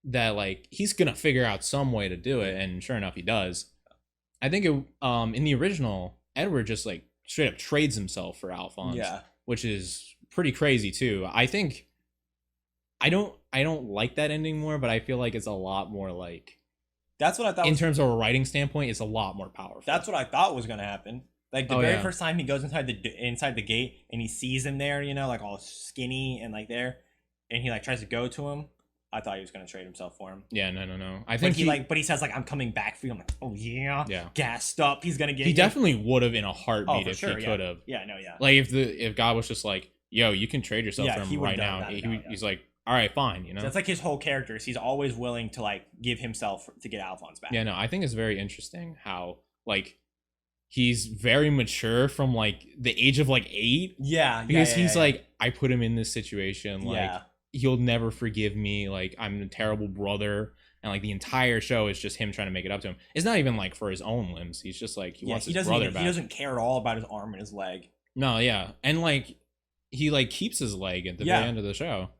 that like he's gonna figure out some way to do it, and sure enough, he does. I think it in the original, Edward just like straight up trades himself for Alphonse. Yeah. Which is pretty crazy too. I think I don't like that ending more, but I feel like it's a lot more like that's what I thought. In terms of a writing standpoint, it's a lot more powerful. That's what I thought was gonna happen. Like the very first time he goes inside the gate and he sees him there, you know, like all skinny and like there, and he like tries to go to him. I thought he was gonna trade himself for him. Yeah, no. I think but he says like, "I'm coming back for you." I'm like, "Oh yeah, yeah." Gassed up. He's gonna get. He definitely would have in a heartbeat if he could have. Yeah, no, yeah. Like if God was just like, "Yo, you can trade yourself for him right now," he's like, "All right, fine," you know. That's like his whole character. He's always willing to like give himself to get Alphonse back. Yeah, no, I think it's very interesting how like he's very mature from like the age of like 8. Yeah, because he's like, I put him in this situation, like. Yeah. He'll never forgive me, like I'm a terrible brother, and like the entire show is just him trying to make it up to him. It's not even like for his own limbs. He's just like he wants his brother back. He doesn't care at all about his arm and his leg. No, yeah, and like he like keeps his leg at the very end of the show.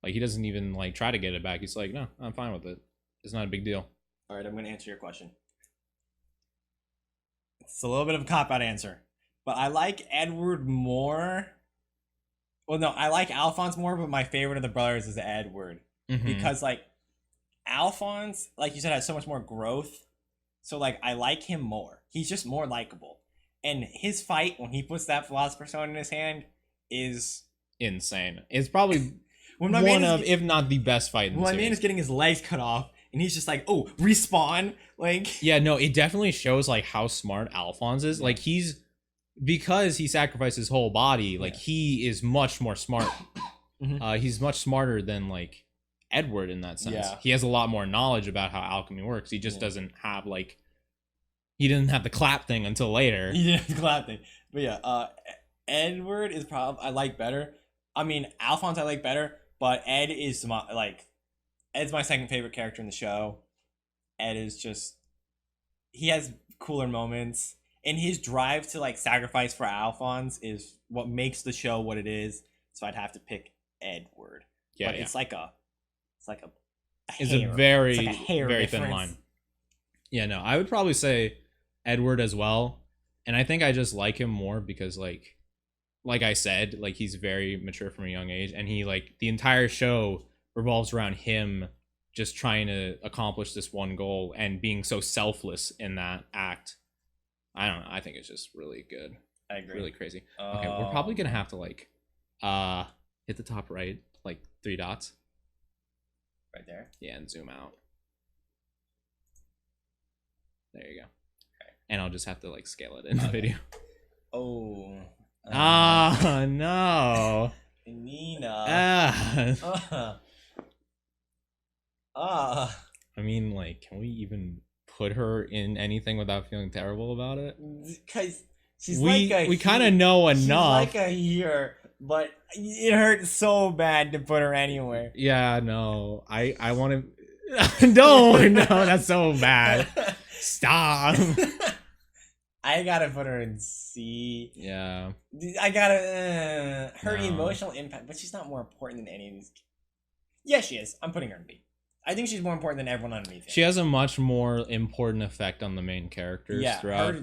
Like he doesn't even like try to get it back. He's like, no, I'm fine with it. It's not a big deal. All right, I'm gonna answer your question. It's a little bit of a cop-out answer, but I like Edward more. Well, no, I like Alphonse more, but my favorite of the brothers is Edward. Because, like, Alphonse, like you said, has so much more growth. So, like, I like him more. He's just more likable. And his fight, when he puts that Philosopher's Stone in his hand, is... insane. It's probably one of, if not the best fight in the series. My man is getting his legs cut off, and he's just like, oh, respawn. Like... Yeah, no, it definitely shows, like, how smart Alphonse is. Like, he's... because he sacrificed his whole body, like he is much more smart. He's much smarter than like Edward in that sense. He has a lot more knowledge about how alchemy works. He just doesn't have like he didn't have the clap thing until later. He didn't have the clap thing. But yeah, Edward is probably I like better. I mean, Alphonse I like better, but Ed is Ed's my second favorite character in the show. Ed is just he has cooler moments. And his drive to like sacrifice for Alphonse is what makes the show what it is. So I'd have to pick Edward. Yeah, but it's like a very thin line. Yeah, no, I would probably say Edward as well. And I think I just like him more because like I said, like he's very mature from a young age, and he like the entire show revolves around him just trying to accomplish this one goal and being so selfless in that act. I don't know. I think it's just really good. I agree. Really crazy. Okay, we're probably gonna have to like hit the top right, like 3 dots. Right there? Yeah, and zoom out. There you go. Okay. And I'll just have to like scale it in the video. Oh. No. Nina. I mean, like, can we even put her in anything without feeling terrible about it? Because we kind of know enough. She's like a here, but it hurts so bad to put her anywhere. Yeah, no, I want to. No, that's so bad. Stop. I gotta put her in C. Yeah. I gotta her emotional impact, but she's not more important than any of these. Yeah, she is. I'm putting her in B. I think she's more important than everyone underneath. She has a much more important effect on the main characters. Yeah, throughout.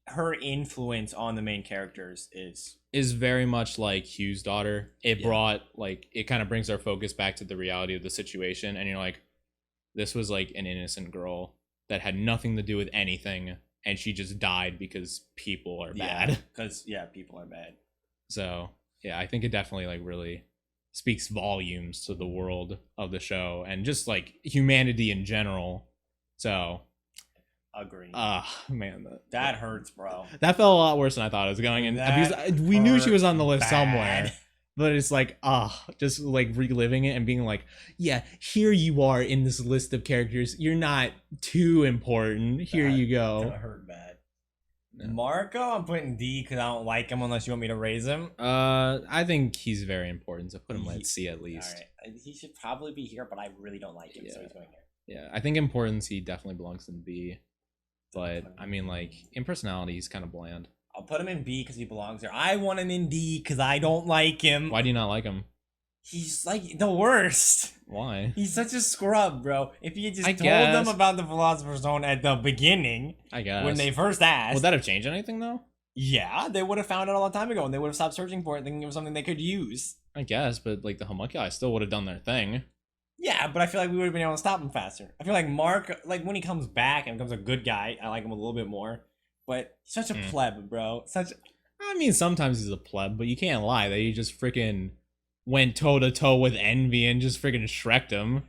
Her influence on the main characters is very much like Hugh's daughter. It brought like it kind of brings our focus back to the reality of the situation, and you're like, this was like an innocent girl that had nothing to do with anything, and she just died because people are bad. Because people are bad. So yeah, I think it definitely like really speaks volumes to the world of the show and just like humanity in general. So agree. Man, that hurts, bro. That felt a lot worse than I thought it was going. And because we knew she was on the list somewhere, but it's like just like reliving it and being like, yeah, here you are in this list of characters. You're not too important. Here you go. That hurt bad. No. Marco, I'm putting D because I don't like him unless you want me to raise him. I think he's very important, so put him at C at least. All right. He should probably be here, but I really don't like him, so he's going here. Yeah, I think importance he definitely belongs in B. But I mean, like in personality, he's kind of bland. I'll put him in B because he belongs there. I want him in D because I don't like him. Why do you not like him? He's like the worst. Why? He's such a scrub, bro. If you had just told guess. them about the Philosopher's Stone at the beginning, I guess. when they first asked, Would that have changed anything though? yeah, they would have found it a long time ago, and they would have stopped searching for it, thinking it was something they could use. I guess, but like the homunculi still would have done their thing. Yeah, but I feel like we would have been able to stop him faster. I feel like Mark, like when he comes back and becomes a good guy, I like him a little bit more. But he's such a pleb, bro. I mean, sometimes he's a pleb, but you can't lie that he just freaking went toe to toe with Envy and just freaking Shrek'd him.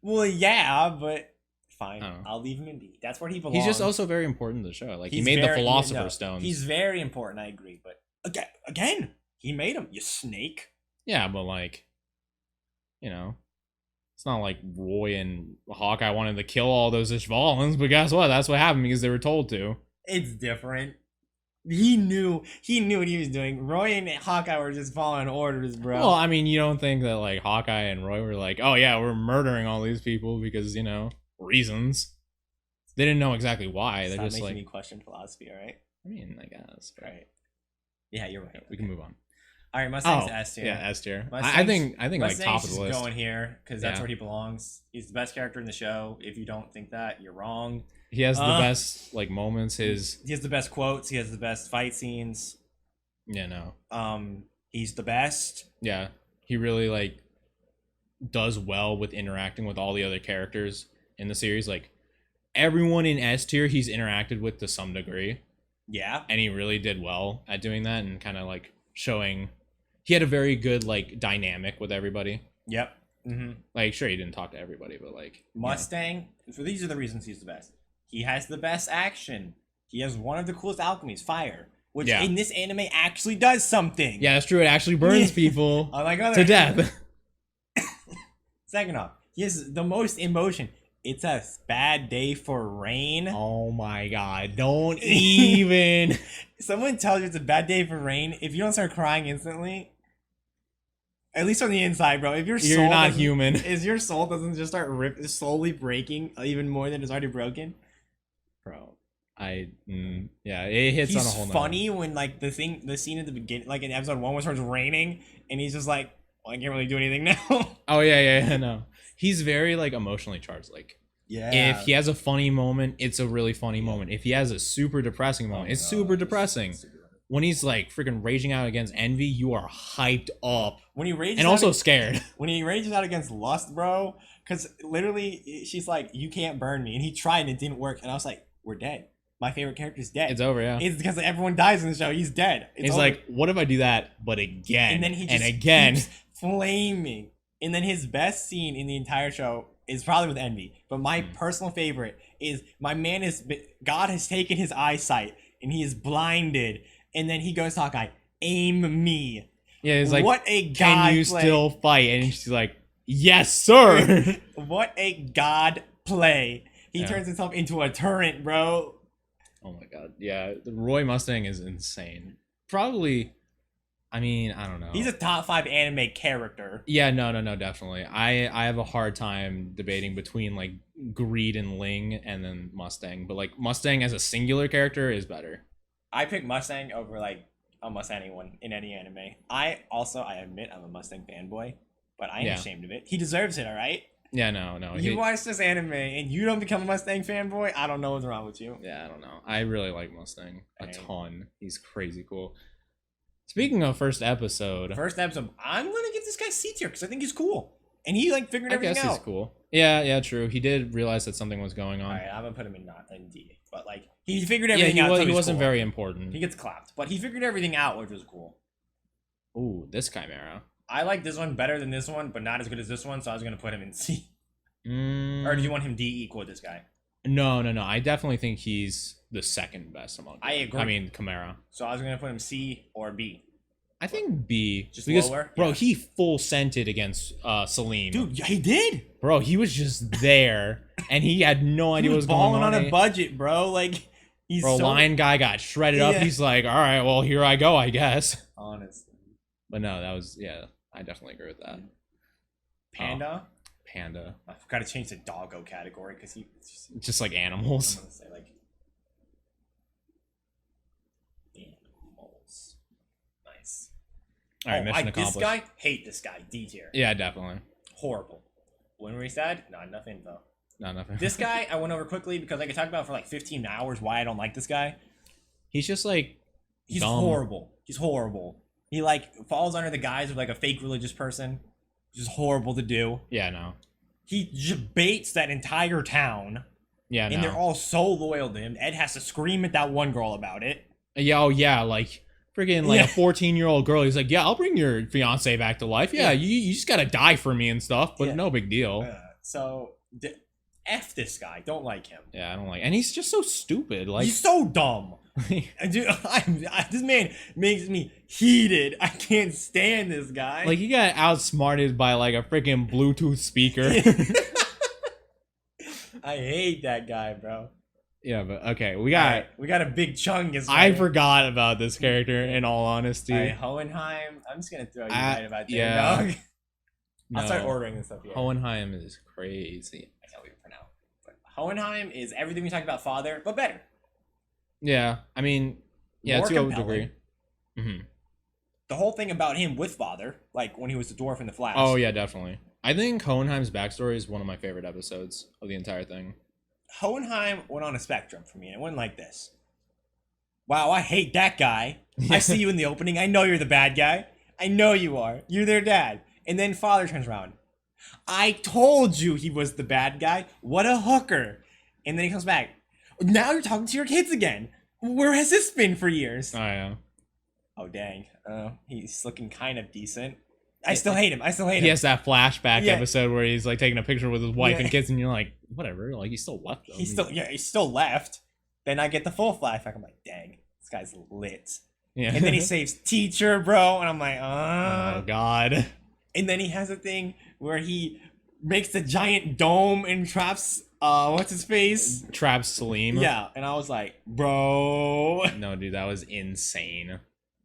Well, yeah, but fine. Oh. I'll leave him in B. That's where he belongs. He's just also very important to the show. Like, he He's made the very- Philosopher's Stones. He's very important, I agree. But again, he made him, you snake. Yeah, but like, you know, it's not like Roy and Hawkeye wanted to kill all those Ishvalans, but guess what? That's what happened because they were told to. It's different. He knew what he was doing. Roy and Hawkeye were just following orders, bro. Well, I mean, you don't think that like Hawkeye and Roy were like, oh yeah, we're murdering all these people because, you know, reasons. They didn't know exactly why. They're Stop just making like, me question philosophy, all right? I mean, I guess. But Right. Yeah, you're right. we can move on. All right, Mustang's Oh, S tier. yeah, S tier. Mustang's- I think like Mustang's top of the just list. going here because that's Yeah. where he belongs. He's the best character in the show. If you don't think that, you're wrong. He has the best like moments. He has the best quotes. He has the best fight scenes. Yeah, no. He's the best. Yeah, he really like does well with interacting with all the other characters in the series. Like everyone in S tier, he's interacted with to some degree, Yeah. and he really did well at doing that and kind of like showing. He had a very good like dynamic with everybody. Yep. Mm-hmm. Like, sure, he didn't talk to everybody, but like Mustang. So these are the reasons he's the best. He has the best action. He has one of the coolest alchemies, fire, which Yeah. in this anime actually does something. Yeah, that's true. It actually burns people Unlike other to death. Second off, he has the most emotion. It's a bad day for rain. Oh my god! Don't even. Someone tells you it's a bad day for rain. If you don't start crying instantly, at least on the inside, bro. If your You're soul not doesn't- human. Is your soul doesn't just start slowly breaking even more than it's already broken? Bro, yeah, it hits He's on a whole. funny when like the scene at the beginning, like in episode 1, when it starts raining, and he's just like, well, I can't really do anything now. Oh yeah, no. He's very like emotionally charged. Like, if he has a funny moment, it's a really funny moment. If he has a super depressing moment, it's super depressing. When he's like freaking raging out against Envy, you are hyped up When he rages and out also scared. when he rages out against Lust, bro, because literally she's like, you can't burn me, and he tried and it didn't work, and I was like, we're dead. My favorite character's dead. It's over, yeah. It's because everyone dies in the show. He's dead. It's He's over. like, what if I do that, but again, and then he just again? keeps flaming. And then his best scene in the entire show is probably with Envy. But my personal favorite is my man God has taken his eyesight and he is blinded. And then he goes to Hawkeye, aim me. Yeah, he's like, what a god can you play. still fight? And she's like, yes, sir. What a god play. He Yeah. turns himself into a turret, bro. Oh my god, yeah. The Roy Mustang is insane. Probably, I mean, I don't know. He's a top 5 anime character. Yeah, no, definitely. I have a hard time debating between like Greed and Ling and then Mustang, but like Mustang as a singular character is better. I pick Mustang over like almost anyone in any anime. I admit I'm a Mustang fanboy, but I ain't ashamed of it. He deserves it, all right? Yeah, no. You watch this anime and you don't become a Mustang fanboy, I don't know what's wrong with you. Yeah, I don't know. I really like Mustang a Dang. ton. He's crazy cool. Speaking of first episode, First episode, I'm gonna give this guy C tier because I think he's cool. And he like figured I everything guess out. he's cool. Yeah, true. He did realize that something was going on. Alright, I'm gonna put him in D. But like he figured Yeah, everything out. So he he's wasn't cool. very important. He gets clapped. But he figured everything out, which was cool. Ooh, this Chimera. I like this one better than this one, but not as good as this one, so I was gonna put him in C. Or do you want him D equal with this guy? No. I definitely think he's the second best among them. I agree. I mean, Chimera. So I was gonna put him C or B. I think B. Just because, lower? bro, Yeah. he full scented against Salim. Dude, he did. Bro, he was just there, and he had no idea He what was was going balling on on. a budget, bro. Like he's Bro, so Lion Guy got shredded up. Yeah. He's like, all right, well, here I go, I guess. honestly. But no, that was, yeah, I definitely agree with that. Panda. Panda. I've got to change the doggo category because he. Just like I'm animals. gonna say like. All right, mission accomplished. This guy, hate this guy. D tier. Yeah, definitely. Horrible. When were we sad? No, nothing though. No, nothing. This guy I went over quickly because I could talk about for like 15 hours why I don't like this guy. He's just like he's dumb. horrible. He's horrible. He like falls under the guise of like a fake religious person. Just horrible to do. Yeah, no. He just baits that entire town. Yeah, and they're all so loyal to him. Ed has to scream at that one girl about it. Yeah, oh yeah, like freaking like a 14-year-old girl. He's like, yeah, I'll bring your fiance back to life. Yeah, you just gotta die for me and stuff, but no big deal. So F this guy. Don't like him. Yeah, I don't like, and he's just so stupid. Like he's so dumb. Dude, this man makes me heated. I can't stand this guy. Like he got outsmarted by like a freaking Bluetooth speaker. I hate that guy, bro. Yeah, but okay, we got a big chungus. I forgot about this character. In all honesty, Hohenheim. I'm just gonna throw you right about there, dog. No. I'll start ordering this up here. Hohenheim is crazy. I can't leave it for now. But Hohenheim is everything we talked about Father, but better. Yeah, I mean, yeah, More to a compelling. degree. The whole thing about him with Father, like when he was the dwarf in the Flash. Oh yeah, definitely. I think Hohenheim's backstory is one of my favorite episodes of the entire thing. Hohenheim went on a spectrum for me. It went like this. Wow, I hate that guy. I see you in the opening. I know you're the bad guy. I know you are. You're their dad. And then Father turns around. I told you he was the bad guy. What a hooker. And then he comes back. Now you're talking to your kids again. Where has this been for years? Oh yeah. Oh dang. He's looking kind of decent. I still hate him. He has that flashback episode where he's like taking a picture with his wife and kids, and you're like, whatever. Like he still left them. He's still left. Then I get the full flashback. I'm like, dang, this guy's lit. Yeah. And then he saves teacher, bro, and I'm like, oh god. And then he has a thing where he makes a giant dome and traps what's his face? Traps Salim. Yeah, and I was like, bro. No, dude, that was insane.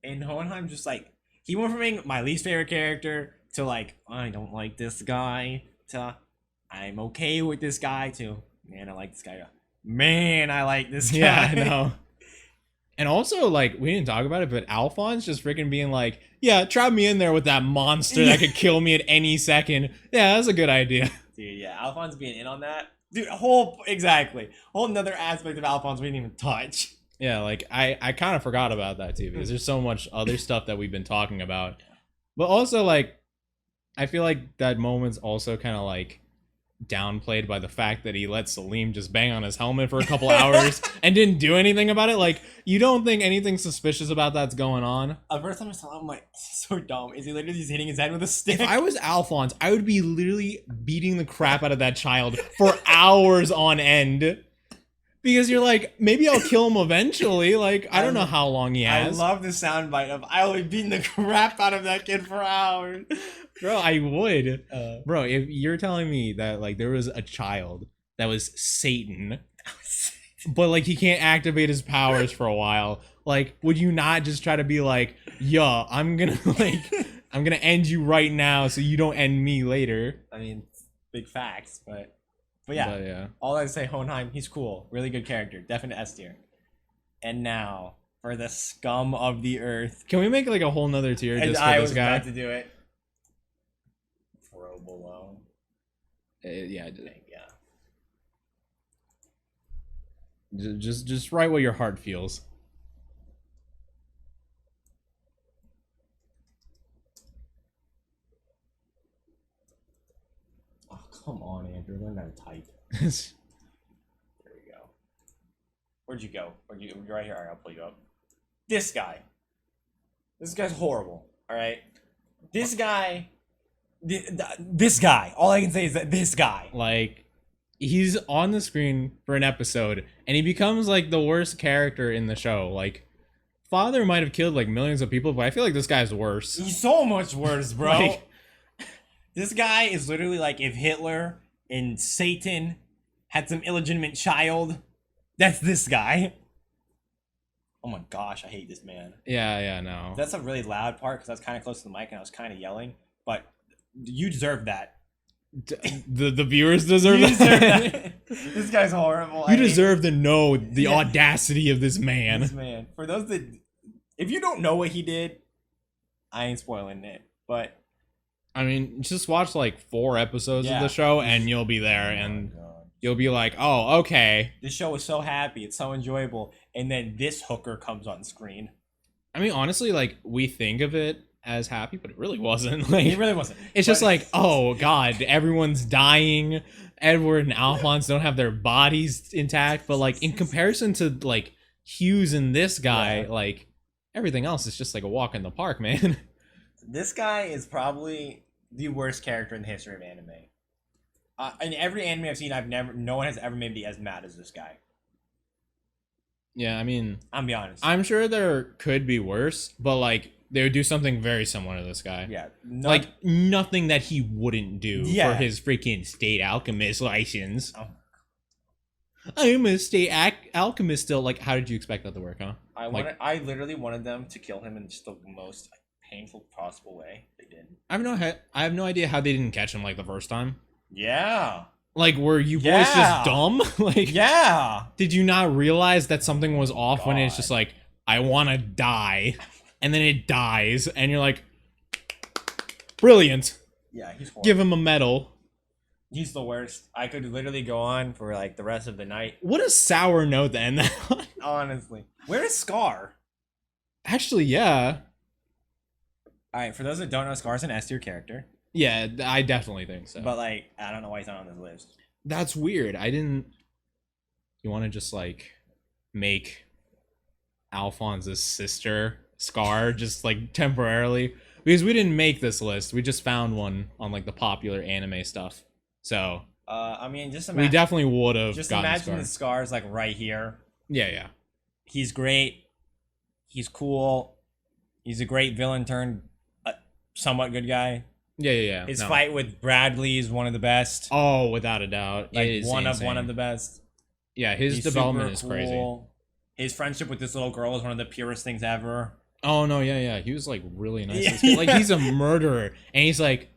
And Hohenheim just like, he went from being my least favorite character to like, I don't like this guy, to I'm okay with this guy, to man, I like this guy. Man, I like this guy. Yeah, I know. And also, like, we didn't talk about it, but Alphonse just freaking being like, yeah, trap me in there with that monster that could kill me at any second. Yeah, that's a good idea. Dude, yeah, Alphonse being in on that. Dude, whole another aspect of Alphonse we didn't even touch. Yeah, like, I kind of forgot about that, too, because there's so much other stuff that we've been talking about. But also, like, I feel like that moment's also kind of, like, downplayed by the fact that he let Salim just bang on his helmet for a couple hours and didn't do anything about it. Like, you don't think anything suspicious about that's going on? The first time I saw him, I'm like, so dumb. Is he literally just hitting his head with a stick? If I was Alphonse, I would be literally beating the crap out of that child for hours on end. Because you're like, maybe I'll kill him eventually. Like, I don't know how long he has. I love the soundbite of, I will be beating the crap out of that kid for hours. Bro, I would. Bro, if you're telling me that, like, there was a child that was Satan, but, like, he can't activate his powers for a while, like, would you not just try to be like, yo, I'm gonna end you right now so you don't end me later? I mean, big facts, but yeah. All I say, Hohenheim, he's cool. Really good character. Definite S tier. And now, for the scum of the earth. Can we make, like, a whole nother tier just for this guy? I was about to do it. Throw below. Yeah, I did. Yeah. Just write what your heart feels. Oh, come on, Andrew. Learn how to type. There you go. Where'd you go? You're right here. All right, I'll pull you up. This guy. This guy's horrible. All right. This guy. This guy. All I can say is that this guy. Like, he's on the screen for an episode, and he becomes, like, the worst character in the show. Like, Father might have killed, like, millions of people, but I feel like this guy's worse. He's so much worse, bro. Like, this guy is literally like if Hitler and Satan had some illegitimate child. That's this guy. Oh my gosh, I hate this man. Yeah, no. That's a really loud part because I was kind of close to the mic and I was kind of yelling. But you deserve that. The viewers deserve that. This guy's horrible. You deserve to know the audacity of this man. This man. For those that, if you don't know what he did, I ain't spoiling it, but I mean, just watch like 4 episodes of Yeah. the show, and you'll be there, oh my and God. you'll be like, "Oh, okay." This show is so happy, it's so enjoyable, and then this hooker comes on screen. I mean, honestly, like we think of it as happy, but it really wasn't. Like, It really wasn't. it's just But- like, oh god, everyone's dying. Edward and Alphonse don't have their bodies intact, but like in comparison to like Hughes and this guy, Yeah. like everything else is just like a walk in the park, man. This guy is probably the worst character in the history of anime. In every anime I've seen, no one has ever made me as mad as this guy. Yeah, I mean, I'm be honest. I'm sure there could be worse, but like they would do something very similar to this guy. Yeah, Like nothing that he wouldn't do Yeah. for his freaking state alchemist license. Oh. I'm a state alchemist still. Like, how did you expect that to work, huh? I literally wanted them to kill him in just the most painful possible way. They didn't. I have no idea how they didn't catch him like the first time. Yeah. Like, were you boys Yeah. just dumb? Like, Yeah. did you not realize that something was off when it's God. just like, I want to die, and then it dies, and you're like, brilliant. Yeah, he's horrible. Give him a medal. He's the worst. I could literally go on for like the rest of the night. What a sour note to end that on. Honestly. Where is Scar? Actually, yeah. Alright, for those that don't know, Scar's an S tier character. Yeah, I definitely think so. But like, I don't know why he's not on this list. That's weird. I didn't. You want to just like make Alphonse's sister Scar just like temporarily? Because we didn't make this list. We just found one on like the popular anime stuff. So I mean, just we imagine. definitely would have Just gotten imagine Scar. the Scar's like right here. Yeah, yeah. He's great. He's cool. He's a great villain turned somewhat good guy. Yeah, yeah, yeah. His No. fight with Bradley is one of the best. Oh, without a doubt. Like It is one insane. of the best. Yeah, his He's development super is crazy. cool. His friendship with this little girl is one of the purest things ever. Oh no, yeah, yeah. He was like really nice. Yeah. This kid. Like he's a murderer, and he's like,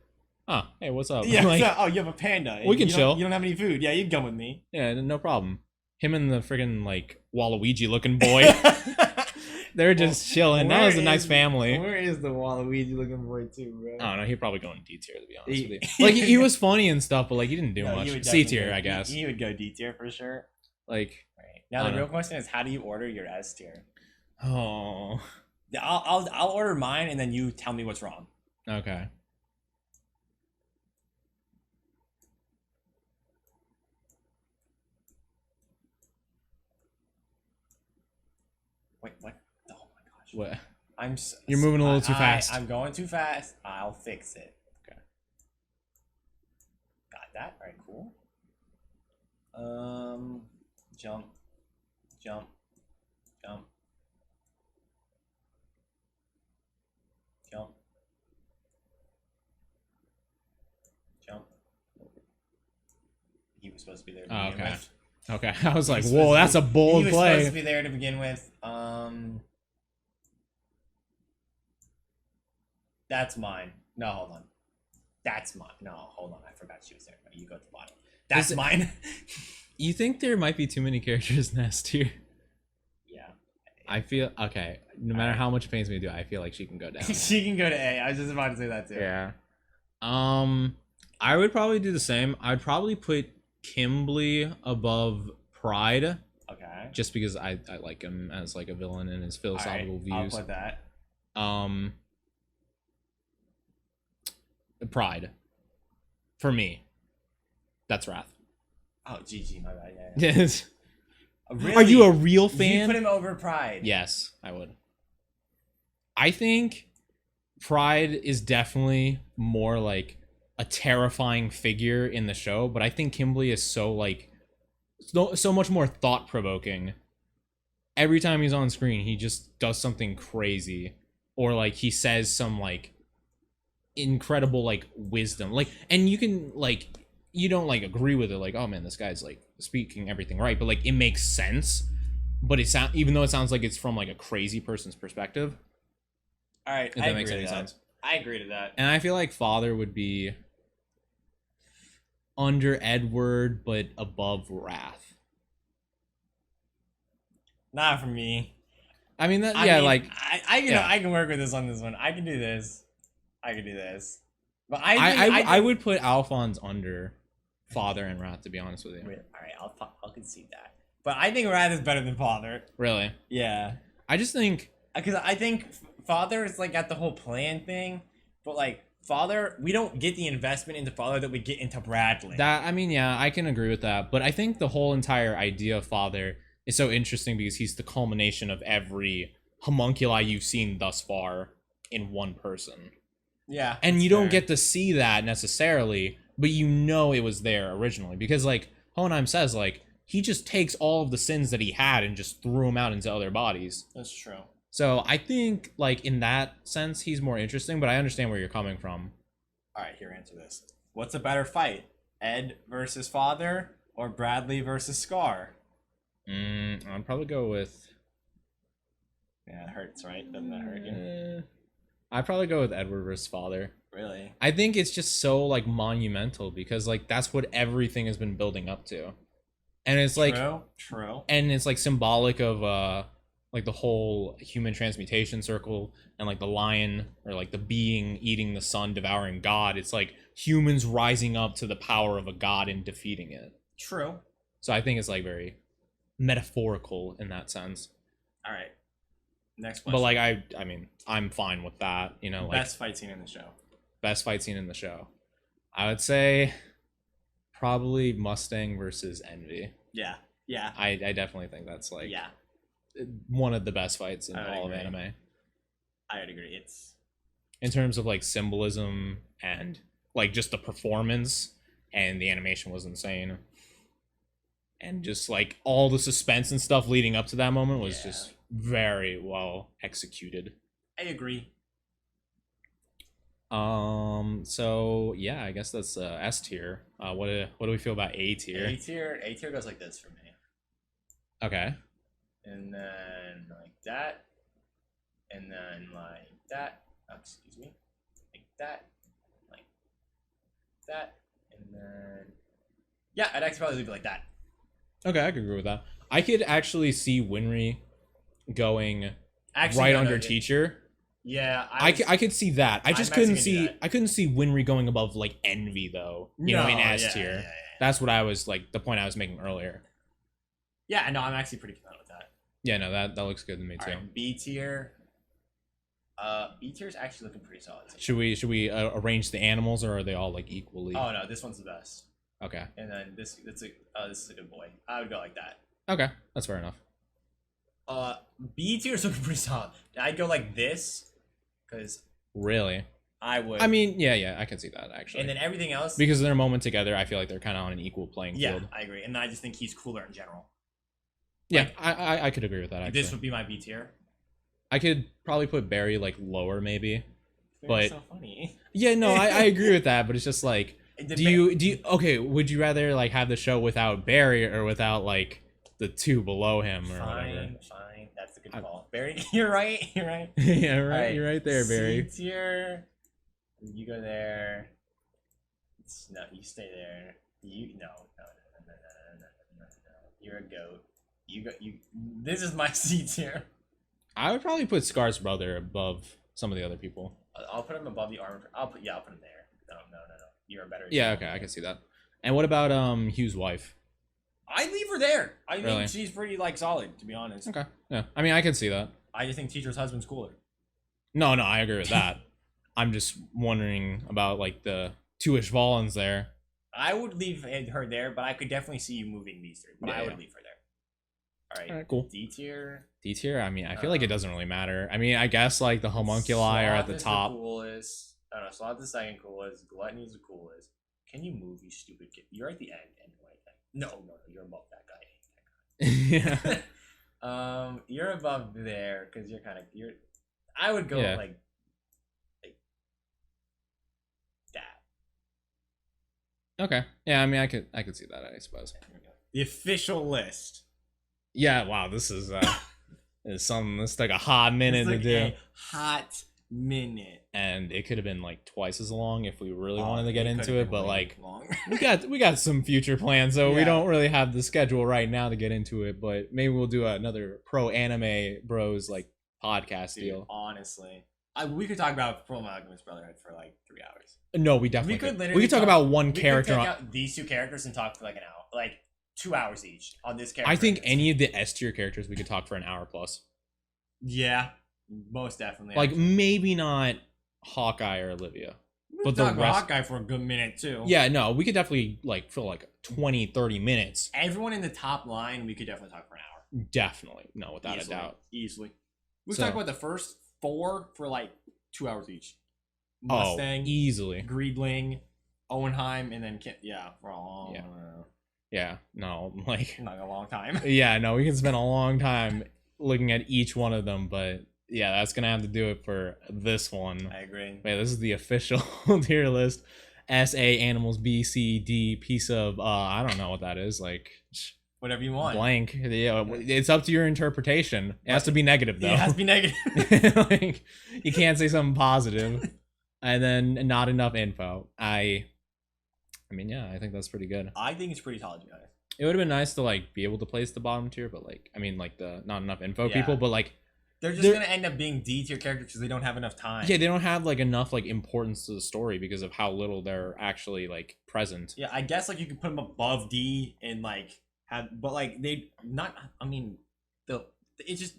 "Oh, hey, what's up?" Like, oh, you have a panda. We can You chill. don't have any food. Yeah, you can come with me. yeah, no problem. Him and the friggin' like Waluigi looking boy, they're just chilling. That Where was a nice is- family. Where is the Waluigi looking boy too, bro? I don't know. He'd probably go in D tier to be honest He- with you. Like he was funny and stuff, but like he didn't do No, he much. would C definitely tier, go- I guess. He would go D tier for sure. Like, Right. Now I the don't real know. question is, how do you order your S tier? oh, I'll order mine and then you tell me what's wrong. okay. Wait, what? Oh my gosh. What? I'm. You're moving a little too fast. I'm going too fast. I'll fix it. Okay. Got that. All right. Cool. Jump, jump, jump, jump, jump. He was supposed to be there to Oh, begin okay. with. Okay, I was like, He was whoa, supposed that's to a be- bold He was supposed play. to be there to begin with. That's mine. No, hold on. That's mine. No, hold on. I forgot she was there. No, you go to the bottom. That's Is it- mine. You think there might be too many characters in S tier? Yeah. I feel okay. No matter Alright. how much it pains me to do, I feel like she can go down. She can go to A. I was just about to say that too. Yeah. I would probably do the same. I'd probably put Kimberly above Pride, Okay. just because I like him as like a villain and his philosophical I'll views. put that. Pride. For me. That's Wrath. Oh, GG, my bad. Yeah. Yes. Really? Are you a real You fan? put him over Pride. Yes, I would. I think Pride is definitely more like a terrifying figure in the show, but I think Kimberly is so like so much more thought provoking. Every time he's on screen, he just does something crazy, or like he says some like incredible like wisdom, like, and you can like you don't like agree with it, like, oh man, this guy's like speaking everything right, but like it makes sense. But it sound even though it sounds like it's from like a crazy person's perspective. All right. If I that makes agree any to that. sense. I agree to that. And I feel like Father would be under Edward, but above Wrath. Not for me. I mean that. I Yeah, mean, like I can work with this on this one. I can do this. I can do this. But I would put Alphonse under Father and Wrath, to be honest with you. All right, I'll concede that. But I think Wrath is better than Father. Really? Yeah. I just think because I think Father is like got the whole plan thing, but like Father, we don't get the investment into Father that we get into Bradley. that. I mean, yeah, I can agree with that. But I think the whole entire idea of Father is so interesting because he's the culmination of every homunculi you've seen thus far in one person. Yeah. And you don't get to see that necessarily, but you know it was there originally. Because, like, Hohenheim says, like, he just takes all of the sins that he had and just threw them out into other bodies. That's true. So I think, like, in that sense, he's more interesting, but I understand where you're coming from. All right, here, answer this. What's a better fight? Ed versus Father or Bradley versus Scar? I'd probably go with... Yeah, it hurts, right? Doesn't that hurt you? I'd probably go with Edward versus Father. Really? I think it's just so, like, monumental because, like, that's what everything has been building up to. And it's like... True. And it's, like, symbolic of, like, the whole human transmutation circle and, like, the lion or, like, the being eating the sun, devouring God. It's, like, humans rising up to the power of a god and defeating it. True. So I think it's, like, very metaphorical in that sense. All right. Next question. But, like, I mean, I'm fine with that, you know, like... Best fight scene in the show. Best fight scene in the show. I would say probably Mustang versus Envy. Yeah. Yeah. I definitely think that's, like, yeah, one of the best fights in all agree. of anime. I would agree. It's... In terms of, like, symbolism and, like, just the performance, and the animation was insane. And just, like, all the suspense and stuff leading up to that moment was just very well executed. I agree. So yeah, I guess that's S tier. What do we feel about A tier? A tier goes like this for me. Okay. And then like that. And then like that. Oh, excuse me. Like that. Like that. And then yeah, I'd actually probably leave it like that. Okay, I could agree with that. I could actually see Winry going Actually, under Teacher. Yeah, I could see that. I just couldn't see Winry going above like Envy though. You know, in S tier. Yeah. That's what I was like the point I was making earlier. Yeah, no, I'm actually pretty content with that. Yeah, no, that looks good to me too. Right, B tier. B tier is actually looking pretty solid. Should we arrange the animals or are they all like equally? Oh no, this one's the best. Okay. And then this is a good boy. I would go like that. Okay, that's fair enough. B tier is looking pretty solid. I'd go like this, because really, I would. I mean, yeah, I can see that actually. And then everything else, because of their moment together, I feel like they're kind of on an equal playing field. Yeah, I agree, and I just think he's cooler in general. Yeah, like, I could agree with that. Actually, this would be my B tier. I could probably put Barry like lower, maybe. But so funny. Yeah, no, I agree with that, but it's just like, do you okay? Would you rather like have the show without Barry or without like the two below him or whatever? Fine, that's a good call. Barry, you're right. Yeah, right. Right. You're right there, Barry. C tier. You go there. No, you stay there. No. You're a goat. You. This is my C tier. I would probably put Scar's brother above some of the other people. I'll put him above the armor. I'll put him there. No. You're a better. Yeah, okay, I can see that. And what about Hugh's wife? I leave her there. I think she's pretty like solid, to be honest. Okay. Yeah. I mean, I can see that. I just think Teacher's husband's cooler. No, I agree with that. I'm just wondering about like the two Ishvalans there. I would leave her there, but I could definitely see you moving these three. But I would leave her there. All right, cool. D tier. D tier. I mean, I feel like it doesn't really matter. I mean, I guess like the homunculi are at the top. The coolest. I don't know. Sloth the second coolest. Gluttony's the coolest. Can you move, you stupid kid? You're at the end anyway. No, you're above that guy. Yeah. You're above there because you're kind of I would go like that. Okay. Yeah, I mean, I could see that, I suppose. The official list. Yeah. Wow. This is something. This took a hot minute to do. Hot minute. And it could have been like twice as long if we really wanted to get into it, but like long. we got some future plans, so we don't really have the schedule right now to get into it, but maybe we'll do another pro anime bros like podcast Dude, deal. honestly. We could talk about Fullmetal Alchemist Brotherhood for like 3 hours. No, we definitely We could could. literally We could talk about one We character. could take out these 2 characters and talk for like an hour, like 2 hours each on this character. I think any of the S tier characters we could talk for an hour plus. Yeah, most definitely. Like maybe not Hawkeye or Olivia. But the talk about rest- Hawkeye for a good minute too. Yeah, no, we could definitely like fill like 20, 30 minutes. Everyone in the top line, we could definitely talk for an hour. Definitely. No, without Easily. a doubt. Easily. Let's So- talk about the first 4 for like 2 hours each. Oh, Mustang, easily. Greedling, Owenheim, and then for a long, Yeah, no, like not a long time. yeah, no, we can spend a long time looking at each one of them, but yeah, that's gonna have to do it for this one. I agree. Wait, this is the official tier list. S, A, animals, B, C, D, piece of I don't know what that is, like Whatever you want. blank. Yeah, it's up to your interpretation. It has to be negative though. It has to be negative. Like, you can't say something positive and then not enough info. I mean, yeah, I think that's pretty good. I think it's pretty solid, guys. It would have been nice to like be able to place the bottom tier, but like, I mean, like the not enough info Yeah. people, but like They're They're- gonna end up being D tier characters because they don't have enough time. yeah, they don't have like enough like importance to the story because of how little they're actually like present. Yeah, I guess like you could put them above D and like have, but like they not. I mean, it's just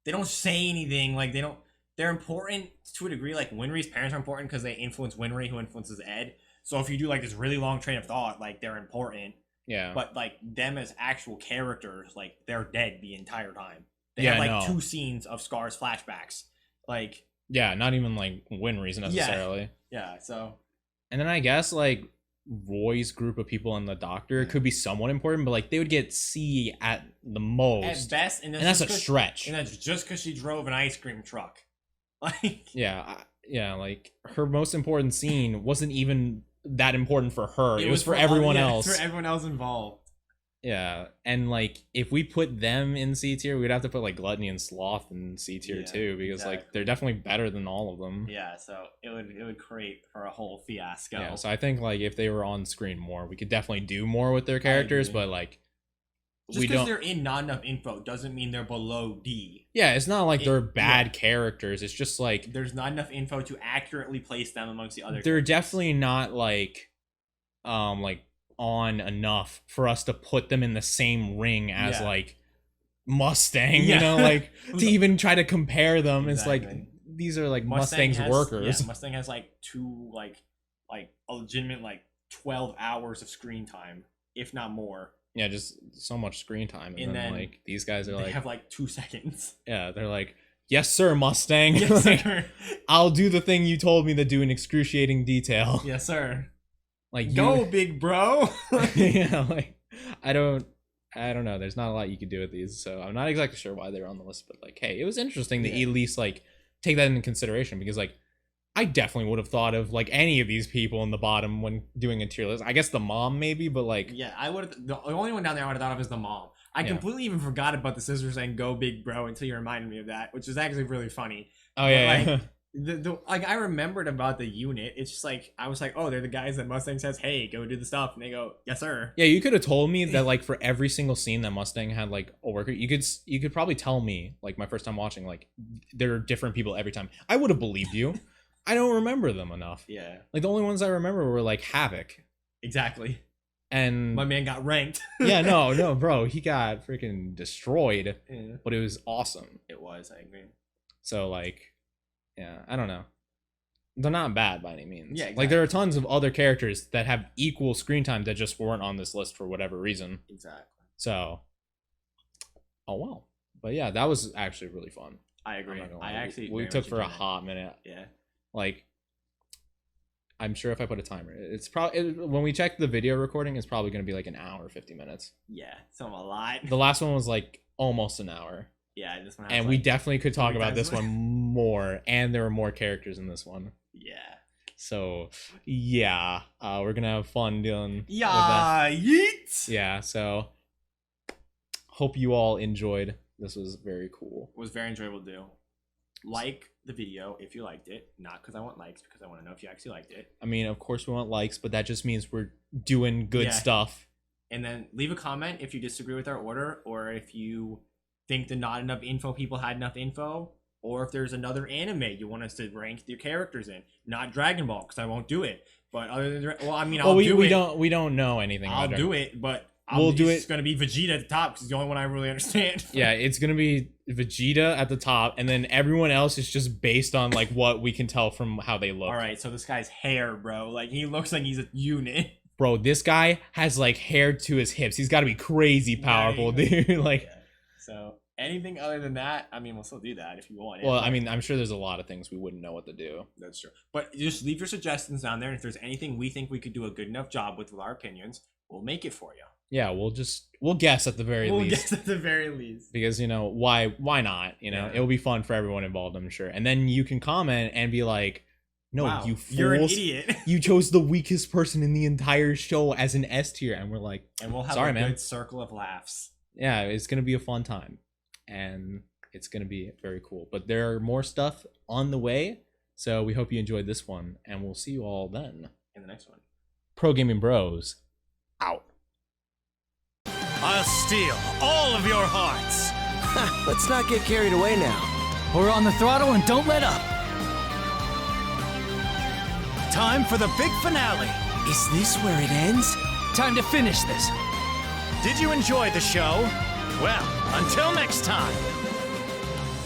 they don't say anything. Like they don't. They're important to a degree. Like Winry's parents are important because they influence Winry, who influences Ed. So if you do like this really long train of thought, like they're important. Yeah. But like them as actual characters, like they're dead the entire time. They Yeah, have like no. 2 scenes of Scar's flashbacks. Like Yeah, not even like win reason necessarily. yeah, so And then I guess like Roy's group of people and the doctor could be somewhat important, but like they would get C at the most. at best, and that's a stretch. And that's just because she drove an ice cream truck. Like Yeah, yeah, like her most important scene wasn't even that important for her. It was for everyone else. For everyone else involved. Yeah, and like if we put them in C tier, we'd have to put like Gluttony and Sloth in C tier Yeah, too, because exactly. like they're definitely better than all of them. Yeah, so it would create for a whole fiasco. Yeah, so I think like if they were on screen more, we could definitely do more with their characters, agree. but like just we because don't. they're in not enough info doesn't mean they're below D. Yeah, it's not like It- they're bad characters. It's just like There's not enough info to accurately place them amongst the other. they're characters. definitely not like on enough for us to put them in the same ring as Yeah. like Mustang, Yeah. you know, like to even try to compare them. Exactly. It's like these are like Mustang Mustang's has, workers. Yeah, Mustang has like 2 like a legitimate like 12 hours of screen time, if not more. Yeah, just so much screen time, and And then then like these guys are They like, have like 2 seconds. yeah, they're like, yes sir, Mustang. Yes, Like, sir. I'll do the thing you told me to do in excruciating detail. Yes, sir. Like you, Go, big bro. yeah, like I don't know. There's not a lot you could do with these, so I'm not exactly sure why they're on the list. But like, hey, it was interesting to Yeah. at least like take that into consideration because like I definitely would have thought of like any of these people in the bottom when doing a tier list. I guess the mom maybe, but like Yeah, I would have. The only one down there I would have thought of is the mom. I Yeah. completely even forgot about the sister saying "Go, big bro" until you reminded me of that, which is actually really funny. oh yeah, like, yeah. Like I remembered about the unit. It's just like I was like, oh, they're the guys that Mustang says, "Hey, go do the stuff," and they go, "Yes, sir." Yeah, you could have told me that like for every single scene that Mustang had like a worker, you could probably tell me like my first time watching like there are different people every time. I would have believed you. I don't remember them enough. Yeah, Like the only ones I remember were like Havoc exactly. and My man got ranked. yeah, no, bro, he got freaking destroyed, Yeah. but it was awesome. It was. I agree. So like, yeah, I don't know. They're not bad by any means. Yeah, Like there are tons of other characters that have equal screen time that just weren't on this list for whatever reason. Exactly. So, oh well. But yeah, that was actually really fun. I I'm agree. not gonna I lie. actually we very took much for a enjoyed it. hot minute. Yeah. Like, I'm sure if I put a timer, it's probably when we check the video recording, it's probably gonna be like an hour, 50 minutes. Yeah. So a lot. The last one was like almost an hour. Yeah. This one. Has And we like, definitely could talk 3 about times this more. one more, and there were more characters in this one. Yeah. So yeah, we're gonna have fun doing with that. Yeah. Yeet. Yeah. So hope you all enjoyed. This was very cool. Was very enjoyable to do. Like the video if you liked it, not because I want likes, because I want to know if you actually liked it. I mean, of course we want likes, but that just means we're doing good Yeah. stuff. And then leave a comment if you disagree with our order, or if you think the not enough info people had enough info, or if there's another anime you want us to rank your characters in. Not Dragon Ball, because I won't do it. But other than, well, I mean, we don't know anything. I'll do it, but we'll do it. It's gonna be Vegeta at the top because it's the only one I really understand. Yeah, it's gonna be Vegeta at the top, and then everyone else is just based on like what we can tell from how they look. All right, so this guy's hair, bro, like he looks like he's a unit. Bro, this guy has like hair to his hips. He's got to be crazy powerful, dude. Like, so anything other than that, I mean, we'll still do that if you want. Well, I mean, I'm sure there's a lot of things we wouldn't know what to do. That's true. But just leave your suggestions down there, and if there's anything we think we could do a good enough job with our opinions, we'll make it for you. Yeah, we'll guess at the very least. We'll guess at the very least. Because, you know, why not? You know, it'll be fun for everyone involved, I'm sure. And then you can comment and be like, no, wow, you fools. You're an idiot. You chose the weakest person in the entire show as an S tier. And we're like, and we'll have a good circle of laughs. Yeah, it's going to be a fun time. And it's going to be very cool. But there are more stuff on the way. So we hope you enjoyed this one. And we'll see you all then. In the next one. Pro Gaming Bros, out. I'll steal all of your hearts. Let's not get carried away now. We're on the throttle and don't let up. Time for the big finale. Is this where it ends? Time to finish this. Did you enjoy the show? Well, until next time.